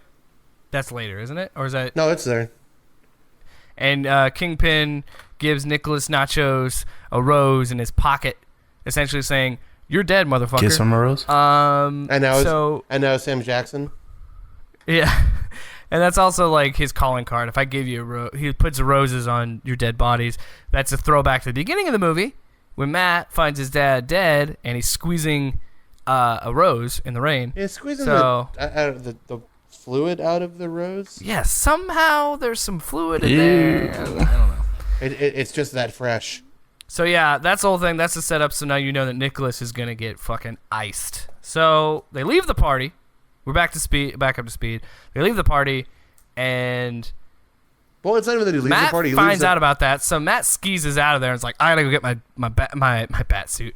that's later, isn't it? Or is that? No, it's there. And Kingpin gives Nicholas Nachos a rose in his pocket, essentially saying, "You're dead, motherfucker." Kiss him a rose. And now Sam Jackson. Yeah, and that's also like his calling card. If I give you a rose, he puts roses on your dead bodies. That's a throwback to the beginning of the movie when Matt finds his dad dead and he's squeezing a rose in the rain. Yeah, squeezing the fluid out of the rose. Yeah, somehow there's some fluid in there. I don't know. It's just that fresh. So yeah, that's the whole thing. That's the setup. So now you know that Nicholas is gonna get fucking iced. So they leave the party. We're back up to speed. They leave the party, and well, it's not even that he leaves Matt the party. He finds out about that. So Matt skeezes out of there and is like, "I gotta go get my bat suit,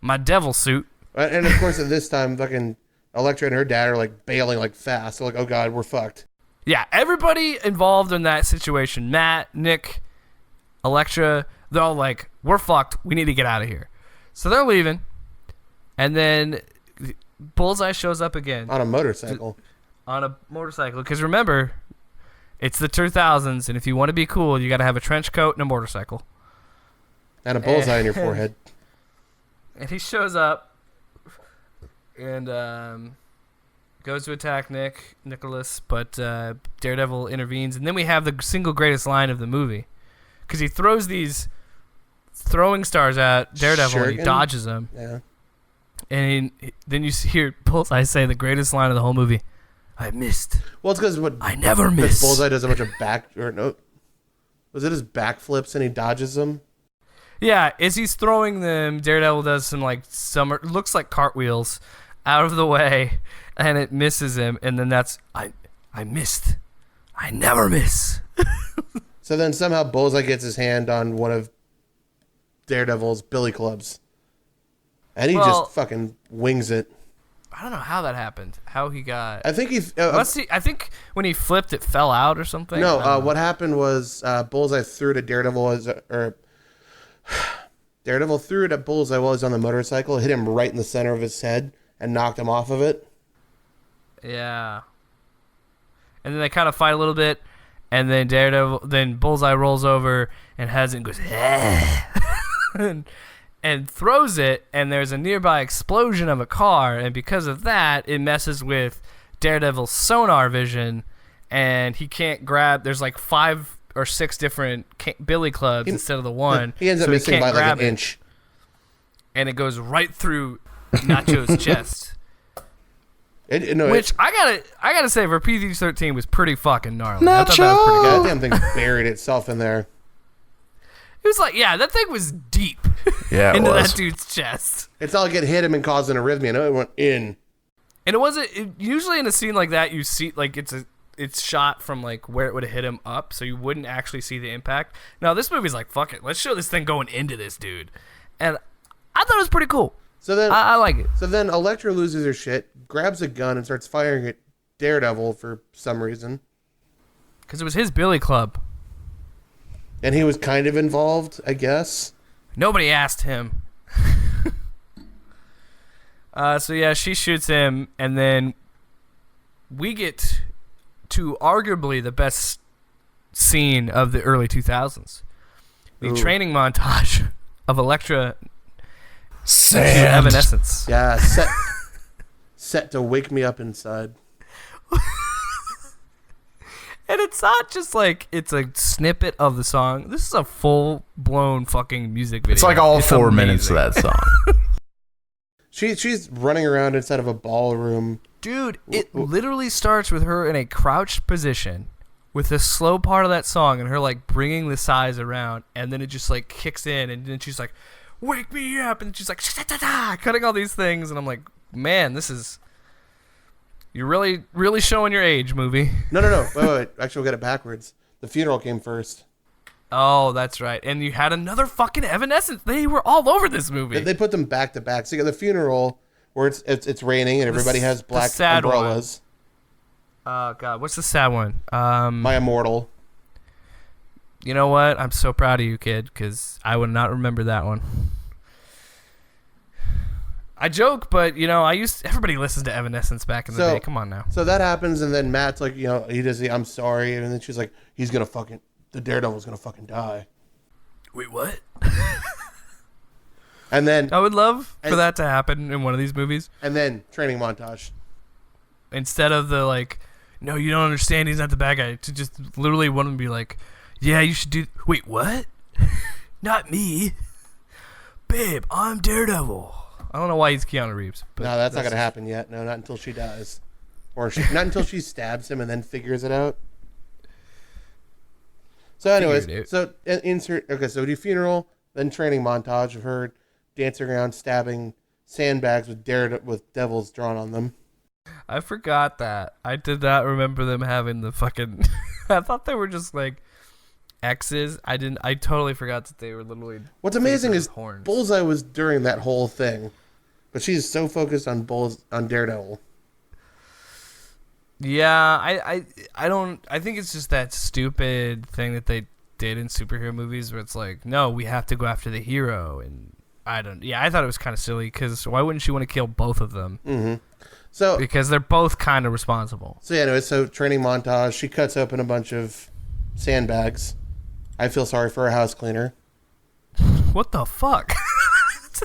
my devil suit." And of course, at this time, fucking Elektra and her dad are like bailing like fast. They're like, "Oh god, we're fucked." Yeah, everybody involved in that situation, Matt, Nick, Elektra, they're all like, "We're fucked. We need to get out of here." So they're leaving, and then Bullseye shows up again on a motorcycle. Because remember, it's the 2000s, and if you want to be cool, you got to have a trench coat and a motorcycle. And a bullseye on your forehead. And he shows up and goes to attack Nicholas, but Daredevil intervenes. And then we have the single greatest line of the movie. Because he throws these throwing stars at Daredevil and he dodges them. Yeah. And then you hear Bullseye say the greatest line of the whole movie. I missed. Well, it's because I never miss. Bullseye does a bunch of was it his backflips and he dodges them? Yeah, as he's throwing them, Daredevil does some looks like cartwheels out of the way, and it misses him. And then that's I missed. I never miss. So then somehow Bullseye gets his hand on one of Daredevil's billy clubs. And he just fucking wings it. I don't know how that happened. How he got... I think I think when he flipped, it fell out or something. No, what happened was Bullseye threw it at Daredevil Daredevil threw it at Bullseye while he was on the motorcycle, hit him right in the center of his head, and knocked him off of it. Yeah. And then they kind of fight a little bit, and then Bullseye rolls over and has it and goes, and throws it, and there's a nearby explosion of a car, and because of that, it messes with Daredevil's sonar vision, and he can't grab. There's like 5 or 6 different billy clubs instead of the one. He ends up missing by like an inch, and it goes right through Nacho's chest. Which I gotta say, for PG-13 was pretty fucking gnarly. Nacho! I thought that was pretty good. That damn thing buried itself in there. It was like, yeah, that thing was deep into that dude's chest. It's not like it hit him and caused an arrhythmia. No, it went in. And it wasn't. Usually in a scene like that, you see like it's shot from like where it would have hit him up, so you wouldn't actually see the impact. Now this movie's like, fuck it, let's show this thing going into this dude, and I thought it was pretty cool. So then I like it. So then Elektra loses her shit, grabs a gun, and starts firing at Daredevil for some reason. Because it was his billy club. And he was kind of involved, I guess. Nobody asked him. So yeah, she shoots him, and then we get to arguably the best scene of the early 2000s. The training montage of Elektra Evanescence. Yeah, set to wake me up inside. And it's not just like it's a snippet of the song. This is a full-blown fucking music video. It's like all 4 minutes of that song. She's running around inside of a ballroom. Dude, it literally starts with her in a crouched position with the slow part of that song and her like bringing the size around, and then it just like kicks in, and then she's like, "Wake me up," and she's like, "Sha-da-da-da," cutting all these things, and I'm like, man, this is... You're really, really showing your age, movie. No. Wait. Actually, we'll get it backwards. The funeral came first. Oh, that's right. And you had another fucking Evanescence. They were all over this movie. They put them back to back. So you got the funeral where it's raining and everybody has black umbrellas. Oh, God. What's the sad one? My Immortal. You know what? I'm so proud of you, kid, because I would not remember that one. I joke, but, everybody listens to Evanescence back in the day. Come on now. So that happens, and then Matt's like, he does the I'm sorry, and then she's like, the Daredevil's gonna fucking die. Wait, what? And then I would love for that to happen in one of these movies. And then training montage. Instead of the like, no, you don't understand, he's not the bad guy, to just literally one of them be like, yeah, you should do. Wait, what? Not me, babe. I'm Daredevil. I don't know why he's Keanu Reeves. But no, that's not gonna happen yet. No, not until she dies, or not until she stabs him and then figures it out. So, anyways, so insert. Okay, so we do funeral, then training montage of her dancing around, stabbing sandbags with devils drawn on them. I forgot that. I did not remember them having the fucking. I thought they were just like X's. I totally forgot that they were literally. What's amazing is horns. Bullseye was during that whole thing, but she's so focused on Daredevil. Yeah, I think it's just that stupid thing that they did in superhero movies where it's like, no, we have to go after the hero, and I thought it was kind of silly because why wouldn't she want to kill both of them? Mm-hmm. So because they're both kind of responsible. So anyway, training montage, she cuts open a bunch of sandbags. I feel sorry for her house cleaner. What the fuck?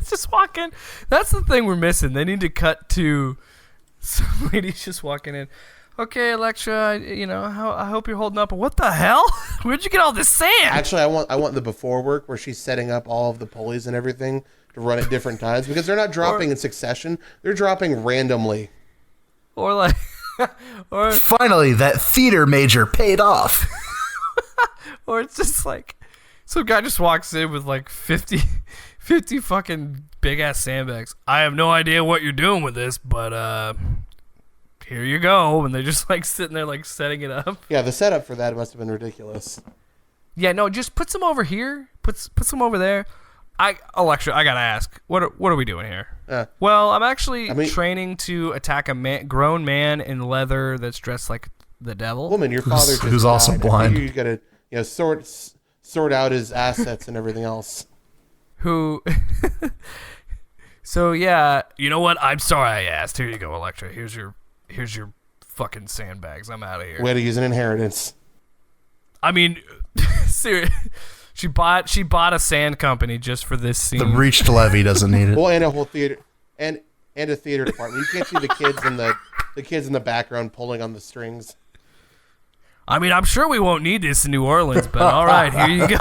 Just walking. That's the thing we're missing. They need to cut to some ladies just walking in. Okay, Elektra, I hope you're holding up. What the hell? Where'd you get all this sand? Actually, I want the before work where she's setting up all of the pulleys and everything to run at different times because they're not dropping in succession. They're dropping randomly. Or like, or finally, that theater major paid off. Or it's just like, some guy just walks in with like 50 fucking big ass sandbags. I have no idea what you're doing with this, but here you go. And they're just like sitting there like setting it up. Yeah, the setup for that must have been ridiculous. Yeah, no, just put some over here. Put some over there. Elektra, I gotta ask, what are we doing here? Well, I'm actually training to attack a grown man in leather that's dressed like the devil. Woman, your father who's also blind. You gotta sort out his assets and everything else. Who? So yeah, you know what? I'm sorry I asked. Here you go, Elektra. Here's your fucking sandbags. I'm out of here. Way to use an inheritance. I mean, seriously. She bought a sand company just for this scene. The breached levee doesn't need it. Well, and a whole theater and a theater department. You can't see the kids in the background pulling on the strings. I mean, I'm sure we won't need this in New Orleans, but all right, here you go.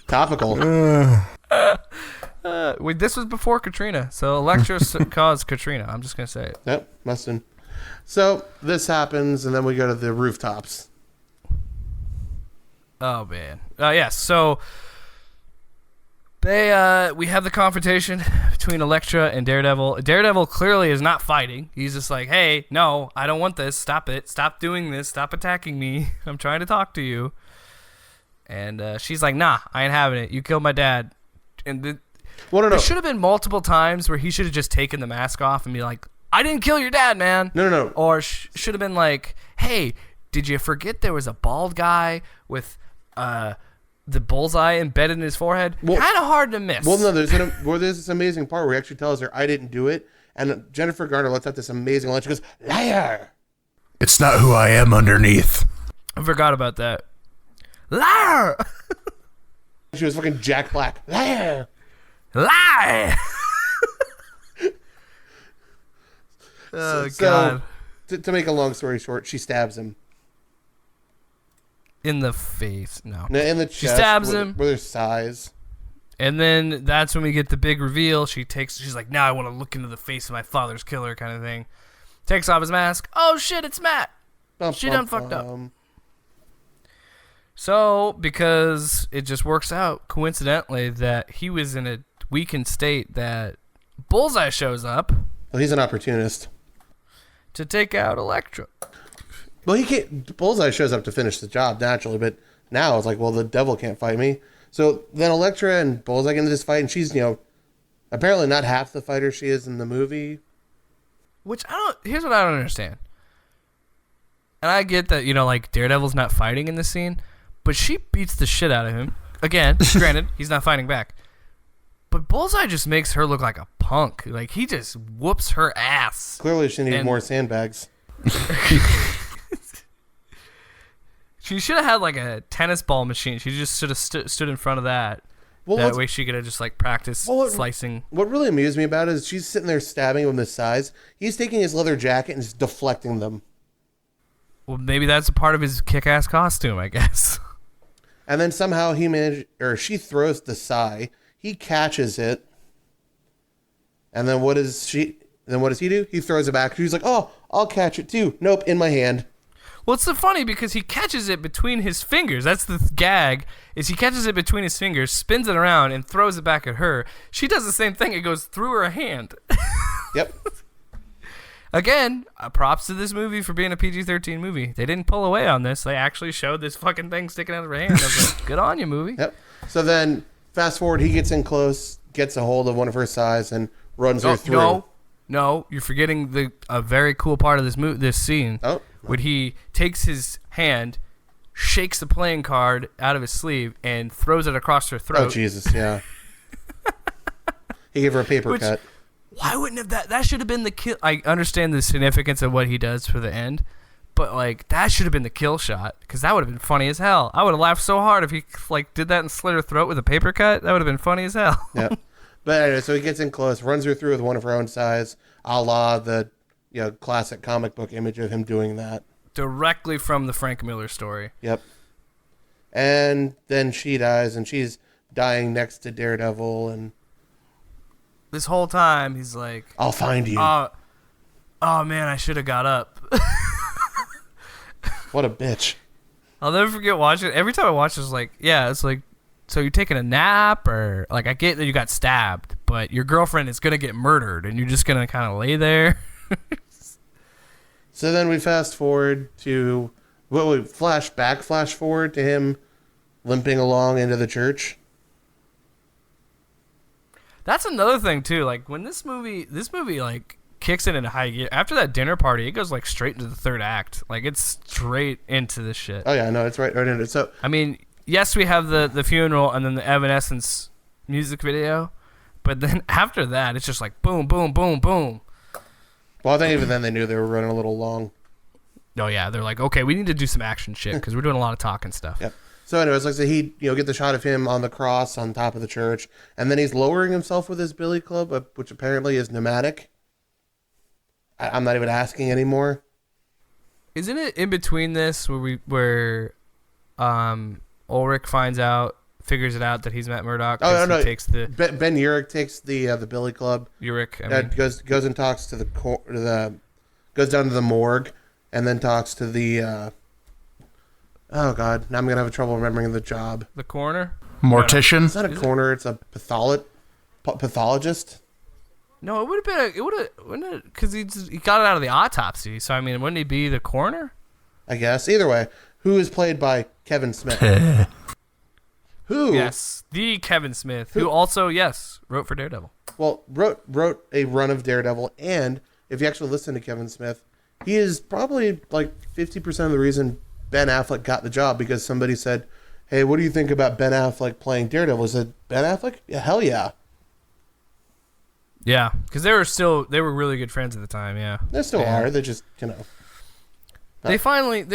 Topical. This was before Katrina, so Elektra caused Katrina. I'm just gonna say it. Yep, must have. So this happens, and then we go to the rooftops. Oh man, yeah. So we have the confrontation between Elektra and Daredevil. Daredevil clearly is not fighting. He's just like, hey, no, I don't want this. Stop it. Stop doing this. Stop attacking me. I'm trying to talk to you. And she's like, nah, I ain't having it. You killed my dad. And there should have been multiple times where he should have just taken the mask off and be like, I didn't kill your dad, man. No. Or should have been like, hey, did you forget there was a bald guy with the bullseye embedded in his forehead? Kind of hard to miss. Well, no, there's this amazing part where he actually tells her, I didn't do it. And Jennifer Garner lets out this amazing line. She goes, liar. It's not who I am underneath. I forgot about that. Liar. She was fucking Jack Black. Liar. Lie. Oh, God. To make a long story short, she stabs him. In the face. No, in the chest. She stabs him. Where there's size. And then that's when we get the big reveal. She's like, now I want to look into the face of my father's killer kind of thing. Takes off his mask. Oh, shit, it's Matt. She done fucked up. So, because it just works out, coincidentally, that he was in a weakened state, that Bullseye shows up. Well, he's an opportunist. To take out Elektra. Well, he can't. Bullseye shows up to finish the job naturally, but now it's like, well, the devil can't fight me. So then Elektra and Bullseye get into this fight, and she's, apparently not half the fighter she is in the movie. Which here's what I don't understand. And I get that, like Daredevil's not fighting in this scene, but she beats the shit out of him. Again, granted, he's not fighting back. But Bullseye just makes her look like a punk. Like, he just whoops her ass. Clearly she needs more sandbags. She should have had like a tennis ball machine. She just should have stood in front of that. Well, that way she could have just like practiced slicing. What really amused me about it is she's sitting there stabbing him with his size. He's taking his leather jacket and just deflecting them. Well, maybe that's a part of his kick-ass costume, I guess. And then somehow she throws the sai. He catches it. And then what does he do? He throws it back. She's like, oh, I'll catch it too. Nope, in my hand. Well, it's so funny because he catches it between his fingers. That's the gag, is he catches it between his fingers, spins it around, and throws it back at her. She does the same thing. It goes through her hand. Yep. Again, props to this movie for being a PG-13 movie. They didn't pull away on this. They actually showed this fucking thing sticking out of her hand. I was like, good on you, movie. Yep. So then, fast forward, he gets in close, gets a hold of one of her sides, and runs her through. No, you're forgetting a very cool part of this scene. Oh. When he takes his hand, shakes the playing card out of his sleeve, and throws it across her throat. Oh, Jesus, yeah. He gave her a paper cut. Why wouldn't have that should have been the kill. I understand the significance of what he does for the end, but like that should have been the kill shot, because that would have been funny as hell. I would have laughed so hard if he like did that and slit her throat with a paper cut. That would have been funny as hell. Yeah. But anyway, so he gets in close, runs her through with one of her own size, a la the classic comic book image of him doing that. Directly from the Frank Miller story. Yep. And then she dies, and she's dying next to Daredevil, and this whole time he's like, I'll find you. Oh man, I should have got up. What a bitch. I'll never forget watching it. Every time I watch it, it's like, so you're taking a nap, or like, I get that you got stabbed, but your girlfriend is gonna get murdered, and you're just gonna kind of lay there. So then we fast forward to flash forward to him limping along into the church. That's another thing too. Like when this movie like kicks it into high gear after that dinner party, it goes like straight into the third act. Like it's straight into this shit. Oh yeah, no, it's right into it. So I mean, yes, we have the funeral and then the Evanescence music video, but then after that, it's just like boom, boom, boom, boom. Well, I think even then they knew they were running a little long. Oh yeah, they're like, okay, we need to do some action shit because we're doing a lot of talking stuff. Yep. So anyways, like I said, he get the shot of him on the cross on top of the church, and then he's lowering himself with his billy club, which apparently is pneumatic. I'm not even asking anymore. Isn't it in between this where Ulrich figures it out that he's Matt Murdock? Oh no, takes the Ben Urich takes the billy club. Goes and talks to goes down to the morgue, and then talks to the. Oh God! Now I'm gonna have trouble remembering the job. The coroner? Mortician? It's not a coroner. It's a pathologist. No, it would have been. Wouldn't it? Because he got it out of the autopsy. So I mean, wouldn't he be the coroner? I guess. Either way, who is played by Kevin Smith? Who? Yes, the Kevin Smith, who also wrote for Daredevil. Well, wrote a run of Daredevil, and if you actually listen to Kevin Smith, he is probably like 50% of the reason Ben Afleck got the job, because somebody said, hey, what do you think about Ben Affleck playing Daredevil? He said, Ben Affleck? Yeah, hell yeah. Yeah, because they were really good friends at the time, yeah. They still are. They just, there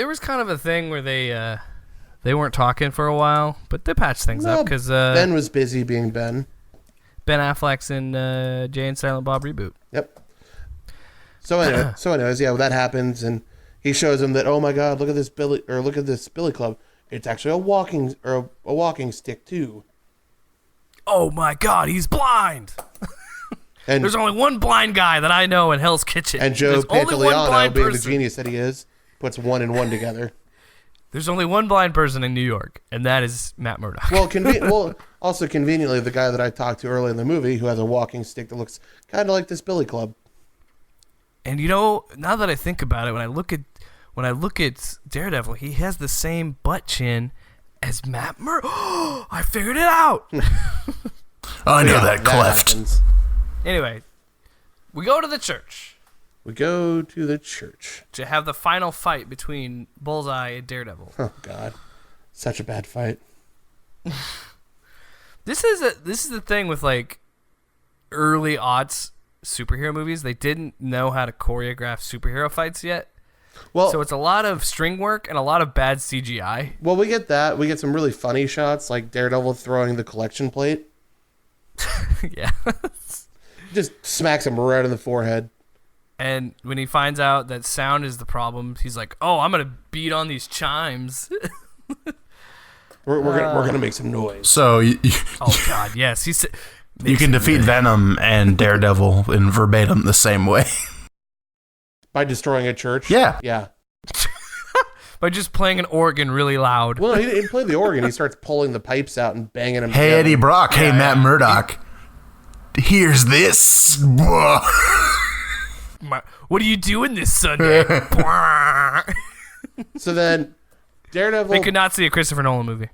was kind of a thing where they weren't talking for a while, but they patched things up because Ben was busy being Ben. Ben Affleck's in Jay and Silent Bob reboot. Yep. So anyways, that happens, and he shows him that, oh my God, look at this billy club. It's actually a walking stick too. Oh my God, he's blind. And there's only one blind guy that I know in Hell's Kitchen. And Joe Pantoliano, being the genius that he is, puts one and one together. There's only one blind person in New York, and that is Matt Murdock. Well, also conveniently, the guy that I talked to early in the movie, who has a walking stick that looks kind of like this billy club. And now that I think about it, when I look at Daredevil, he has the same butt chin as Matt Murdock. I figured it out. I know that cleft. happens. Anyway, we go to the church We go to the church. to have the final fight between Bullseye and Daredevil. Oh God, such a bad fight. This is the thing with like early aughts superhero movies. They didn't know how to choreograph superhero fights yet. Well, So it's a lot of string work and a lot of bad CGI. well, we get that. We get some really funny shots, like Daredevil throwing the collection plate. Yeah. Just smacks him right in the forehead. And when he finds out that sound is the problem, he's like, "Oh, I'm gonna beat on these chimes." We're gonna make some noise. So Oh God, yes. He said you can defeat Venom and Daredevil in verbatim the same way. By destroying a church. Yeah. Yeah. by just playing an organ really loud. Well, he didn't play the organ. He starts pulling the pipes out and banging them. Hey, together. Eddie Brock. Hey, Yeah, Matt yeah. Murdock. Here's this. What are you doing this Sunday? So then, Daredevil. They could not see a Christopher Nolan movie.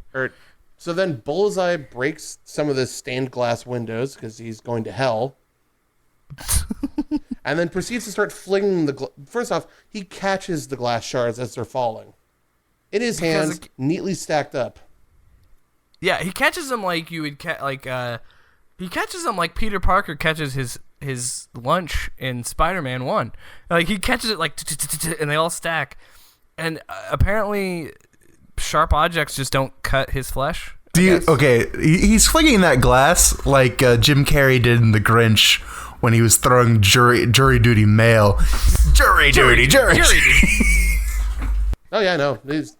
So then, Bullseye breaks some of the stained glass windows because he's going to hell, and then proceeds to start flinging the. First off, he catches the glass shards as they're falling in his hands, neatly stacked up. Yeah, he catches them like you would he catches them like Peter Parker catches his lunch in Spider-Man 1. Like he catches it like and they all stack. And apparently sharp objects just don't cut his flesh. Okay, he's flinging that glass like Jim Carrey did in The Grinch when he was throwing jury duty mail. Jury duty. Oh yeah, no, he's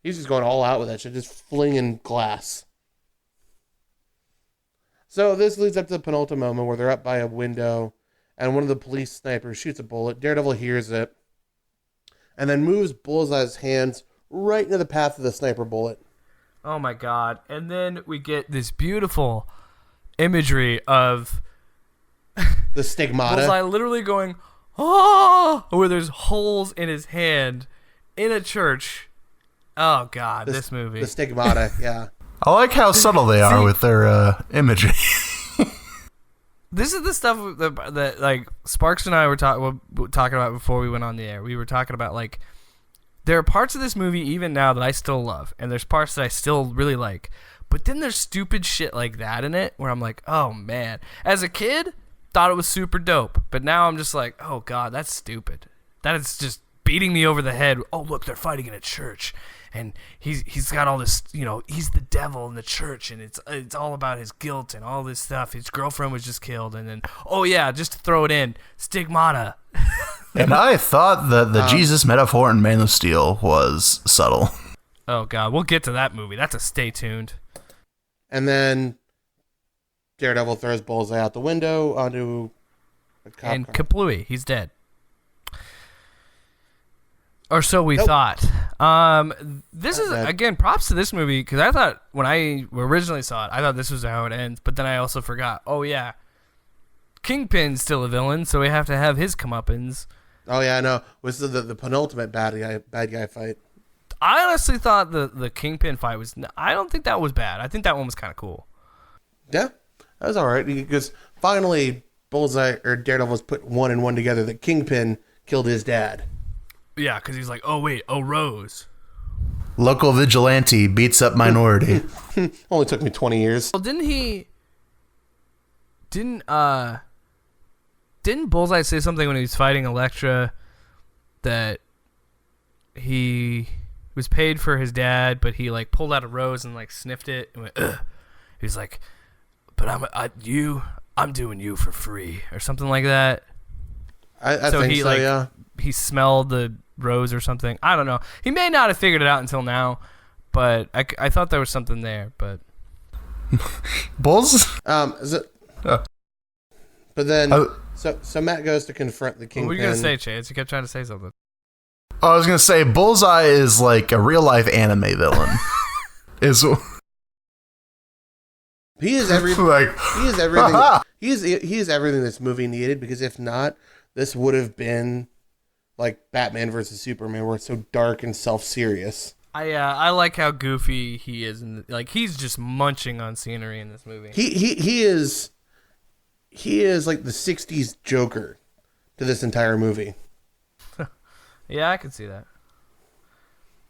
just going all out with that shit, just flinging glass. So this leads up to the penultimate moment where they're up by a window, and one of the police snipers shoots a bullet. Daredevil hears it, and then moves Bullseye's hands right into the path of the sniper bullet. Oh my God. And then we get this beautiful imagery of The stigmata. Bullseye literally going, "Oh!" where there's holes in his hand in a church. Oh God, this movie. The stigmata, yeah. I like how subtle they are with their imagery. This is the stuff that like Sparks and I were talking about before we went on the air. We were talking about like there are parts of this movie even now that I still love, and there's parts that I still really like. But then there's stupid shit like that in it where I'm like, oh man. As a kid, thought it was super dope, but now I'm just like, oh God, that's stupid. That is just beating me over the head. Oh look, they're fighting in a church. And he's got all this, you know, he's the devil in the church, and it's all about his guilt and all this stuff. His girlfriend was just killed, and then, oh yeah, just to throw it in, stigmata. And I thought that the Jesus metaphor in Man of Steel was subtle. Oh God, we'll get to that movie. That's a stay tuned. And then Daredevil throws Bullseye out the window onto a cop And car. kaplooey, he's dead. Or so we Nope. thought. This is, Bad. again, props to this movie, because I thought, when I originally saw it, I thought this was how it ends, but then I also forgot, oh yeah, Kingpin's still a villain, so we have to have his comeuppance. Oh yeah, no, was the penultimate bad guy fight. I honestly thought the Kingpin fight was, I don't think that was bad. I think that one was kind of cool. Yeah, that was all right because finally Bullseye or Daredevil was put one and one together. That Kingpin killed his dad. Yeah, because he's like, oh wait, oh Rose. Local vigilante beats up minority. Only took me 20 years. Well, didn't Bullseye say something when he was fighting Elektra that he was paid for his dad, but he like pulled out a rose and like sniffed it and went, ugh. He was like, but I'm doing you for free or something like that. I So think he so, like yeah. he smelled the rose or something. I don't know. He may not have figured it out until now, but I thought there was something there. But Bulls? Is it? Oh. But then, Oh. so Matt goes to confront the Kingpin. what were you gonna say, Chance? You kept trying to say something. I was going to say Bullseye is like a real-life anime villain. He is everything. like, He is everything. He is everything this movie needed. Because if not, this would have been like Batman versus Superman, where it's so dark and self-serious. I like how goofy he is, like he's just munching on scenery in this movie. He is like the '60s Joker to this entire movie. Yeah, I can see that.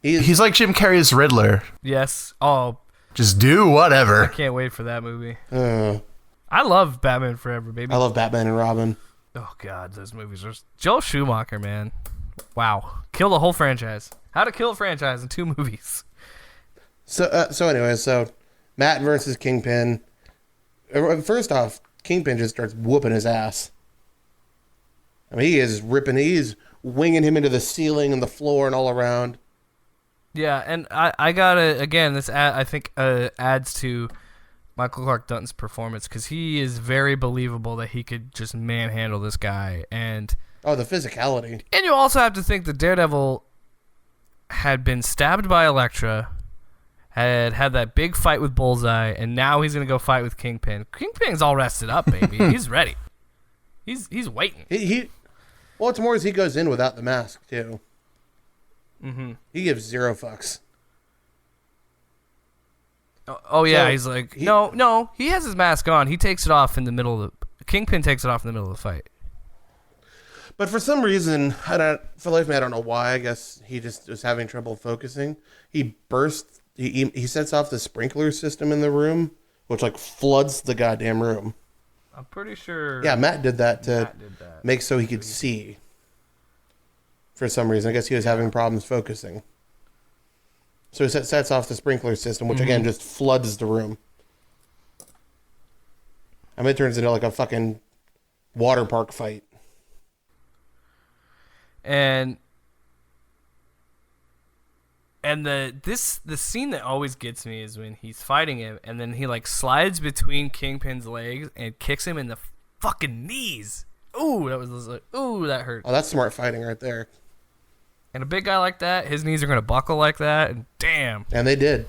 He's like Jim Carrey's Riddler. Yes. Oh, just do whatever. I can't wait for that movie. I love Batman Forever, baby. I love Batman and Robin. Oh God, those movies are Joel Schumacher, man. Wow, kill the whole franchise. How to kill a franchise in 2 movies. So anyway, Matt versus Kingpin. First off, Kingpin just starts whooping his ass. I mean, he's winging him into the ceiling and the floor and all around. Yeah, and I gotta, again, this I think adds to Michael Clark Duncan's performance, because he is very believable that he could just manhandle this guy. And the physicality. And you also have to think that Daredevil had been stabbed by Elektra, had that big fight with Bullseye, and now he's gonna go fight with Kingpin. Kingpin's all rested up, baby. He's ready. He's waiting. What's more is he goes in without the mask too. Mm-hmm. He gives 0 fucks. Oh yeah, he's like, no. He has his mask on. He takes it off in the middle of the. Kingpin takes it off in the middle of the fight. But for some reason, for the life of me, I don't know why. I guess he just was having trouble focusing. He bursts. He sets off the sprinkler system in the room, which like floods the goddamn room. I'm pretty sure. Yeah, Matt did that to make so he could see. For some reason, I guess he was having problems focusing. So he sets off the sprinkler system, which again just floods the room. I mean, it turns into like a fucking water park fight. And the scene that always gets me is when he's fighting him, and then he like slides between Kingpin's legs and kicks him in the fucking knees. Ooh, that hurt. Oh, that's smart fighting right there. And a big guy like that, his knees are gonna buckle like that, and damn. And they did.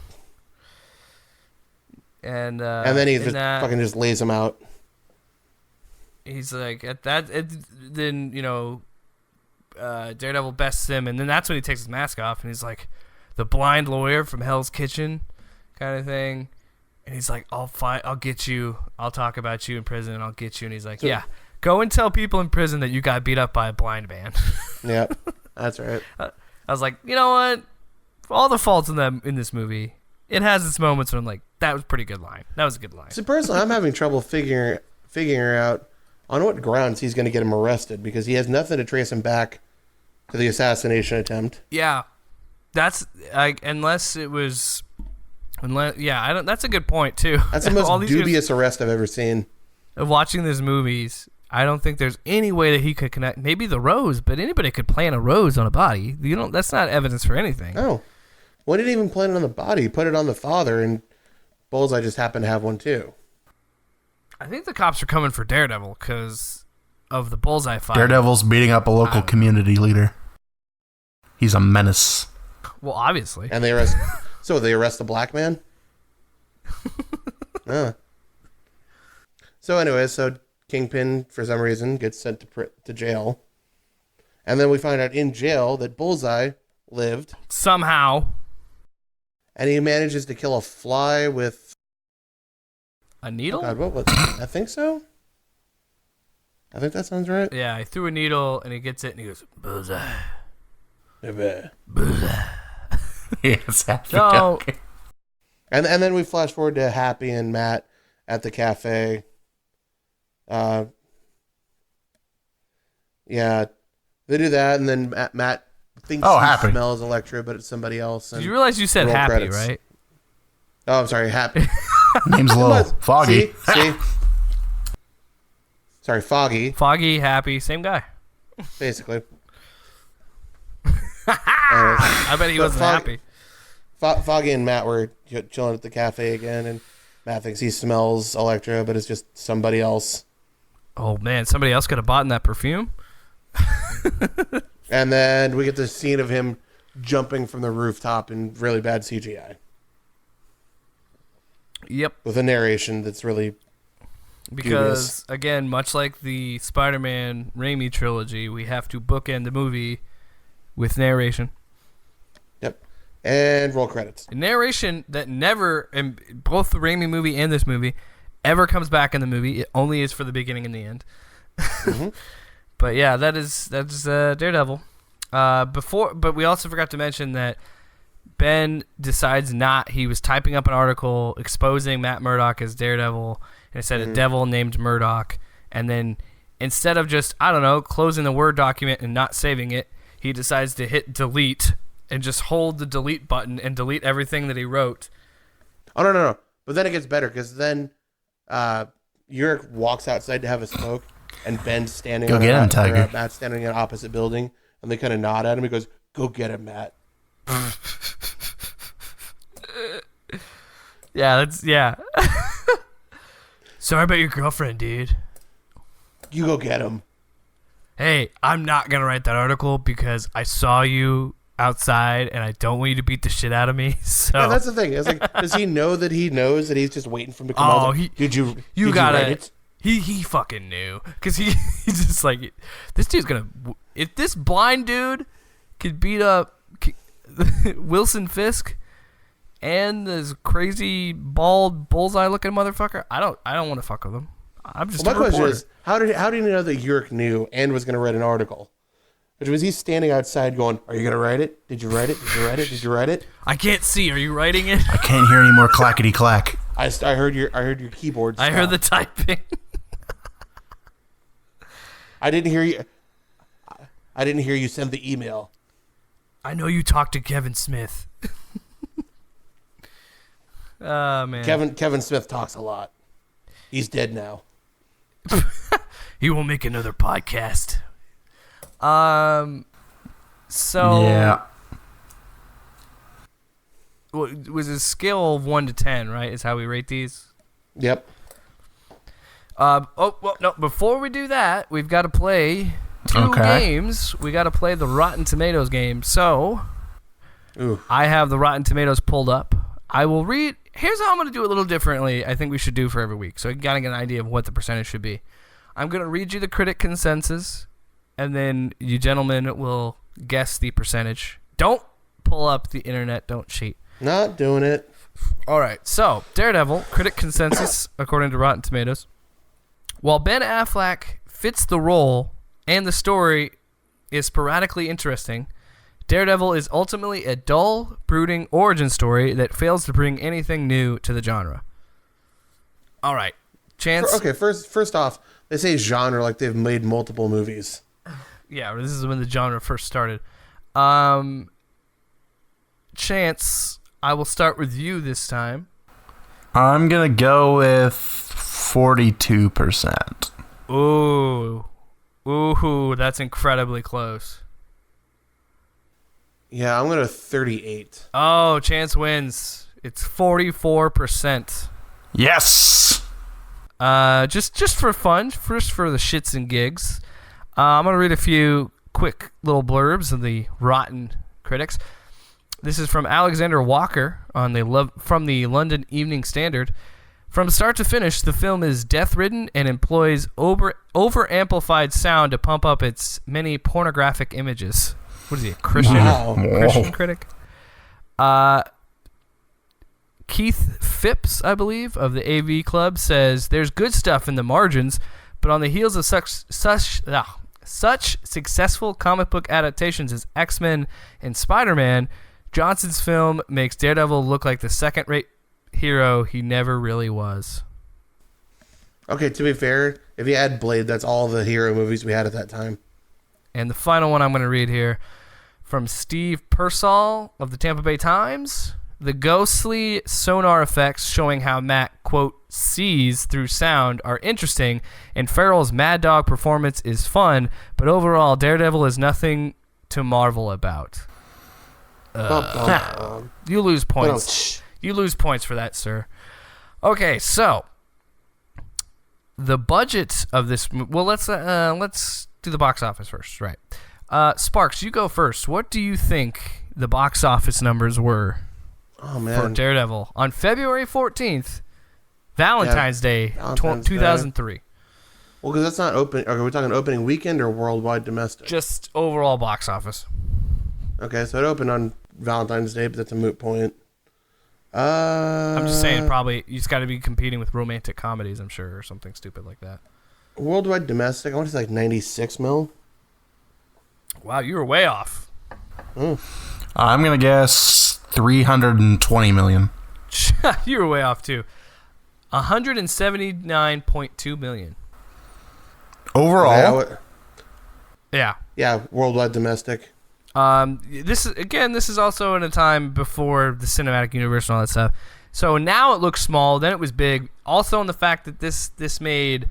And then he fucking just lays him out. He's like at that. Then Daredevil bests him, and then that's when he takes his mask off, and he's like, the blind lawyer from Hell's Kitchen, kind of thing. And he's like, I'll get you. I'll talk about you in prison, and I'll get you. And he's like, yeah, go and tell people in prison that you got beat up by a blind man. Yep, that's right. I was like, you know what? For all the faults in this movie, it has its moments when I'm like, that was a pretty good line. That was a good line. So personally, I'm having trouble figuring out on what grounds he's going to get him arrested, because he has nothing to trace him back to the assassination attempt. Yeah, that's unless it was, I don't. That's a good point too. That's the most dubious arrest I've ever seen. Of watching these movies, I don't think there's any way that he could connect. Maybe the rose, but anybody could plant a rose on a body. That's not evidence for anything. Oh, why did he even plant it on the body? He put it on the father, and Bullseye just happened to have one too. I think the cops are coming for Daredevil because of the Bullseye fight. Daredevil's beating up a local community leader. He's a menace. Well, obviously. And they arrest the black man? So anyway, Kingpin, for some reason, gets sent to jail. And then we find out in jail that Bullseye lived. Somehow. And he manages to kill a fly with... a needle? Oh God, what was it? I think so. I think that sounds right. Yeah, he threw a needle, and he gets it, and he goes, Bullseye. Bullseye. Yes, Happy. No. Okay. And then we flash forward to Happy and Matt at the cafe. Yeah, they do that, and then Matt thinks he smells Elektra, but it's somebody else. Did you realize you said Happy, credits. Right? Oh, I'm sorry, Happy. Name's a little foggy. See? Sorry, Foggy. Foggy, Happy, same guy. Basically. I bet he wasn't happy. Foggy and Matt were chilling at the cafe again, and Matt thinks he smells Elektra, but it's just somebody else. Oh man, somebody else could have bought in that perfume. And then we get the scene of him jumping from the rooftop in really bad CGI. Yep. With a narration that's really because, again, much like the Spider-Man Raimi trilogy, we have to bookend the movie with narration. Yep. And roll credits. A narration that never, in both the Raimi movie and this movie, ever comes back in the movie. It only is for the beginning and the end. Mm-hmm. But yeah, that's Daredevil. But we also forgot to mention that Ben decides he was typing up an article exposing Matt Murdock as Daredevil, and it said a devil named Murdock, and then instead of just, I don't know, closing the Word document and not saving it, he decides to hit delete and just hold the delete button and delete everything that he wrote. Oh, no. But then it gets better, because then Yurik walks outside to have a smoke, and Ben's standing Matt's standing in an opposite building, and they kind of nod at him. He goes, "Go get him, Matt." Yeah. Sorry about your girlfriend, dude. You go get him. Hey, I'm not going to write that article because I saw you outside and I don't want you to beat the shit out of me. So yeah, that's the thing. It's like, does he know that he knows that he's just waiting for him to come out? Did you write it? He fucking knew, because he's just like, this dude's gonna, if this blind dude could beat up Wilson Fisk and this crazy bald bullseye looking motherfucker, I don't want to fuck with him. I'm just. Well, my question is, how did he know that Yurik knew and was gonna write an article? Or was he standing outside going, "Are you gonna write it? Did you write it? Did you write it? Did you write it?" I can't see. Are you writing it? I can't hear any more clackety clack. I heard your keyboard stop. I heard the typing. I didn't hear you. I didn't hear you send the email. I know you talked to Kevin Smith. Oh man. Kevin Smith talks a lot. He's dead now. He will make another podcast. So yeah. Was a scale of 1 to 10, right? Is how we rate these. Yep. No. Before we do that, we've got to play two games. We got to play the Rotten Tomatoes game. So, I have the Rotten Tomatoes pulled up. I will read. Here's how I'm going to do it a little differently. I think we should do for every week, so you got to get an idea of what the percentage should be. I'm going to read you the critic consensus, and then you gentlemen will guess the percentage. Don't pull up the internet. Don't cheat. Not doing it. All right. So, Daredevil, critic consensus, according to Rotten Tomatoes. While Ben Affleck fits the role and the story is sporadically interesting, Daredevil is ultimately a dull, brooding origin story that fails to bring anything new to the genre. All right. Chance? Okay, first off, they say genre like they've made multiple movies. Yeah, this is when the genre first started. Chance, I will start with you this time. I'm going to go with 42%. Ooh, that's incredibly close. Yeah, I'm going to 38. Oh, Chance wins. It's 44%. Yes! Just for fun, first for the shits and gigs. I'm going to read a few quick little blurbs of the Rotten critics. This is from Alexander Walker from the London Evening Standard. From start to finish, the film is death-ridden and employs over-amplified sound to pump up its many pornographic images. What is he, a Christian? Wow. Christian critic? Keith Phipps, I believe, of the AV Club, says, "There's good stuff in the margins, but on the heels of such successful comic book adaptations as X-Men and Spider-Man, Johnson's film makes Daredevil look like the second-rate hero he never really was." Okay, to be fair, if you add Blade, that's all the hero movies we had at that time. And the final one I'm going to read here from Steve Persall of the Tampa Bay Times. "The ghostly sonar effects showing how Matt, quote, sees through sound are interesting, and Farrell's Mad Dog performance is fun, but overall, Daredevil is nothing to marvel about." You lose points. You lose points for that, sir. Okay, so the budget of this. Well, let's do the box office first, right? Sparks, you go first. What do you think the box office numbers were for Daredevil on February 14th, Valentine's Day, 2003? Well, because that's not open. Are we talking opening weekend or worldwide domestic? Just overall box office. Okay, so it opened on Valentine's Day, but that's a moot point. I'm just saying, probably you just got to be competing with romantic comedies, I'm sure, or something stupid like that. Worldwide domestic, I want to say like 96 mil. Wow, you were way off. I'm going to guess 320 million. You were way off, too. 179.2 million. Overall? Yeah. Yeah, worldwide domestic. This is also in a time before the cinematic universe and all that stuff. So now it looks small, then it was big. Also, in the fact that this was made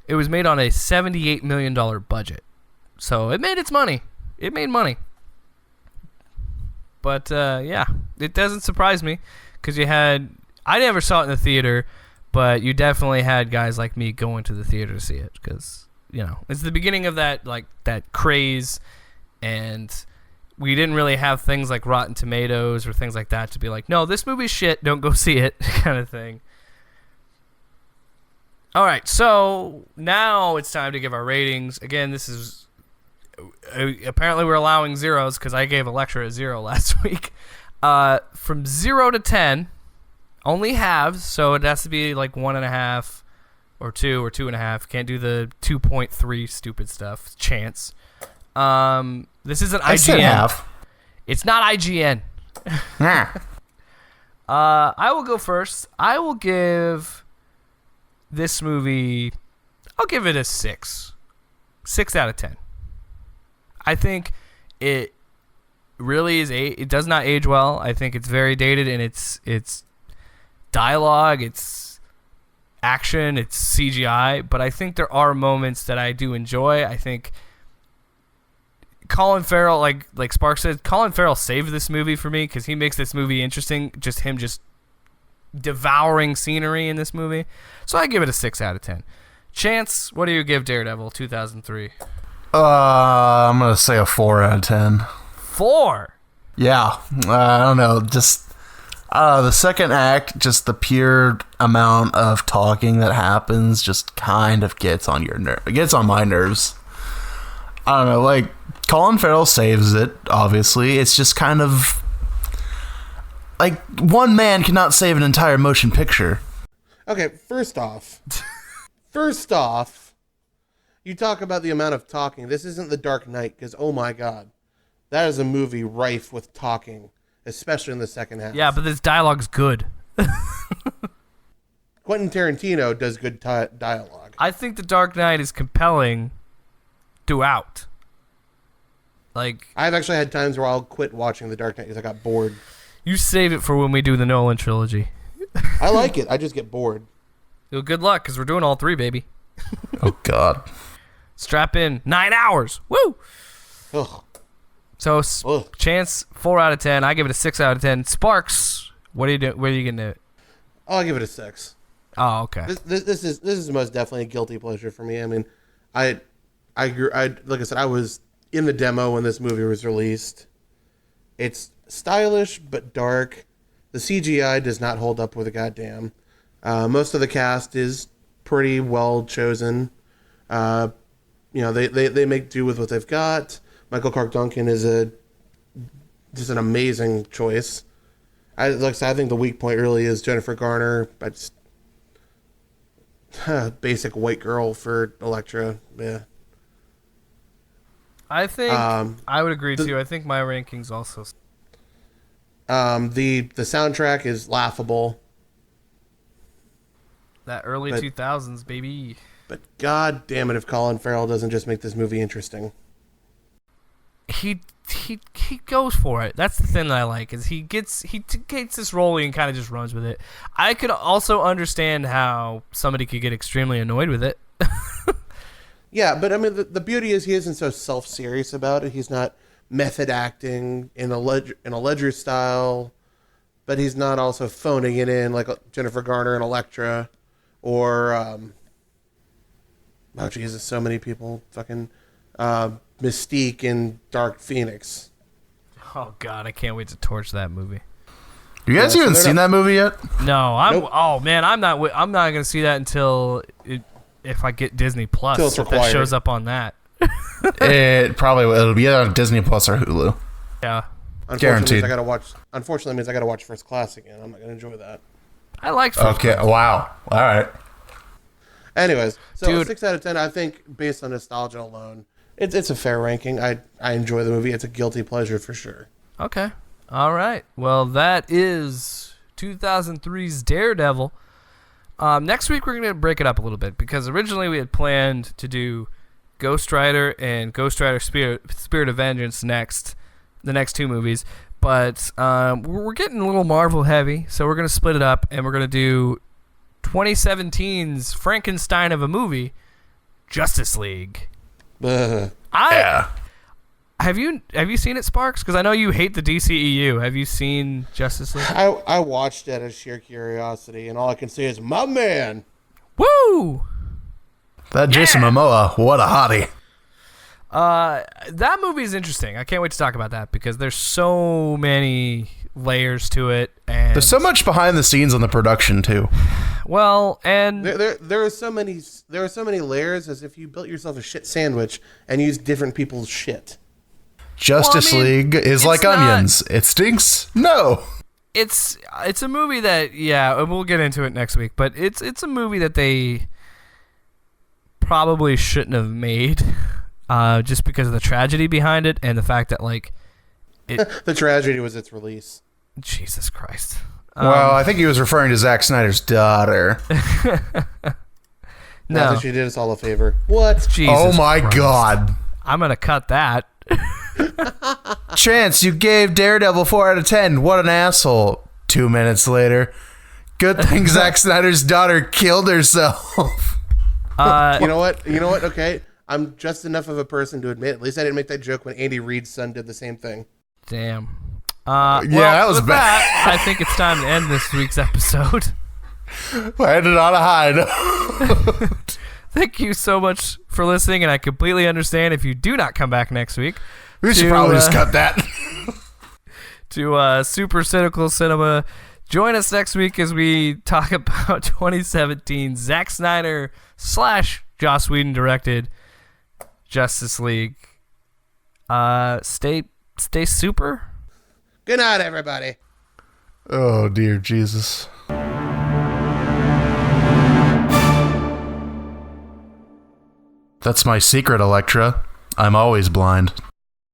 on a $78 million budget. So it made its money. It made money. But yeah, it doesn't surprise me because I never saw it in the theater, but you definitely had guys like me going to the theater to see it because, it's the beginning of that craze, and we didn't really have things like Rotten Tomatoes or things like that to be like, no, this movie's shit, don't go see it, kind of thing. All right, so now it's time to give our ratings. Again, this is apparently we're allowing zeros because I gave Elektra a 0 last week. From 0 to 10, only halves, so it has to be like 1.5 or 2 or 2.5. Can't do the 2.3 stupid stuff. Chance. This isn't IGN. I said half. It's not IGN. I will go first. I will give this movie, I'll give it a 6. 6 out of 10. I think it really is it does not age well. I think it's very dated in its dialogue, its action, its CGI, but I think there are moments that I do enjoy. I think Colin Farrell, like Sparks said, Colin Farrell saved this movie for me because he makes this movie interesting. Just him devouring scenery in this movie. So I give it a 6 out of 10. Chance, what do you give Daredevil 2003? I'm going to say a 4 out of 10. 4? Yeah. I don't know. Just the second act, just the pure amount of talking that happens just kind of gets on my nerves. I don't know, like, Colin Farrell saves it, obviously. It's just kind of like one man cannot save an entire motion picture. Okay, first off, you talk about the amount of talking. This isn't The Dark Knight, because, oh my god, that is a movie rife with talking, especially in the second half. Yeah, but this dialogue's good. Quentin Tarantino does good dialogue. I think The Dark Knight is compelling throughout. Like, I've actually had times where I'll quit watching The Dark Knight because I got bored. You save it for when we do the Nolan trilogy. I like it. I just get bored. Well, good luck, because we're doing all 3, baby. Oh, God. Strap in. 9 hours. Woo! Ugh. So, Ugh. Chance, 4 out of 10. I give it a 6 out of 10. Sparks, what are you doing? Where are you getting it? I'll give it a 6. Oh, okay. This is most definitely a guilty pleasure for me. I mean, I like I said, I was in the demo when this movie was released. It's stylish but dark. The CGI does not hold up with a goddamn. Most of the cast is pretty well chosen. They make do with what they've got. Michael Clark Duncan is just an amazing choice. I think the weak point really is Jennifer Garner. I just basic white girl for Elektra. Yeah. I think I would agree too. I think my rankings also. The soundtrack is laughable. That early 2000s, baby. But god damn it if Colin Farrell doesn't just make this movie interesting. He goes for it. That's the thing that I like, is he gets this role and kind of just runs with it. I could also understand how somebody could get extremely annoyed with it. Yeah, but I mean the beauty is he isn't so self-serious about it. He's not method acting in a Ledger style, but he's not also phoning it in like Jennifer Garner and Elektra, or oh Jesus, so many people fucking Mystique in Dark Phoenix. Oh god, I can't wait to torch that movie. You guys even seen that movie yet? No, Nope. Oh man, I'm not gonna see that until if I get Disney Plus. Till it's if that required. shows up on that. It'll be on Disney Plus or Hulu. Yeah. Unfortunately, Guaranteed. means I gotta watch First Class again. I'm not gonna enjoy that. I like First Okay, Class. wow. All right. Anyways, so Dude. 6 out of 10. I think based on nostalgia alone, it's a fair ranking. I enjoy the movie. It's a guilty pleasure for sure. Okay. All right. Well, that is 2003's Daredevil. Next week, we're going to break it up a little bit because originally we had planned to do Ghost Rider and Ghost Rider Spirit of Vengeance next, the next two movies. But we're getting a little Marvel heavy, so we're going to split it up and we're going to do 2017's Frankenstein of a movie, Justice League. Ugh. Yeah. Have you seen it, Sparks? Because I know you hate the DCEU. Have you seen Justice League? I watched it out of sheer curiosity, and all I can say is, my man. Woo! That Jason Momoa, what a hottie. That movie is interesting. I can't wait to talk about that because there's so many layers to it, and There's so much behind the scenes on the production, too. well, and There are so many layers as if you built yourself a shit sandwich and used different people's shit. Justice Well, I mean, League is like not- onions. It stinks? No. it's a movie that and we'll get into it next week, but it's a movie that they probably shouldn't have made, just because of the tragedy behind it and the fact that The tragedy was its release. Jesus Christ. Well, I think he was referring to Zack Snyder's daughter. Not No, that she did us all a favor. What? Jesus Oh my Christ. God. I'm gonna cut that. Chance, you gave Daredevil 4 out of 10. What an asshole. 2 minutes later. Good thing Zack Snyder's daughter killed herself. You know what? Okay, I'm just enough of a person to admit. At least I didn't make that joke when Andy Reid's son did the same thing. Damn. that was with bad. that, I think it's time to end this week's episode. I ended on a high note. Thank you so much for listening, and I completely understand if you do not come back next week. We should probably just cut that. To Super Cynical Cinema. Join us next week as we talk about 2017 Zack Snyder / Joss Whedon directed Justice League. Stay super. Good night, everybody. Oh, dear Jesus. That's my secret, Elektra. I'm always blind.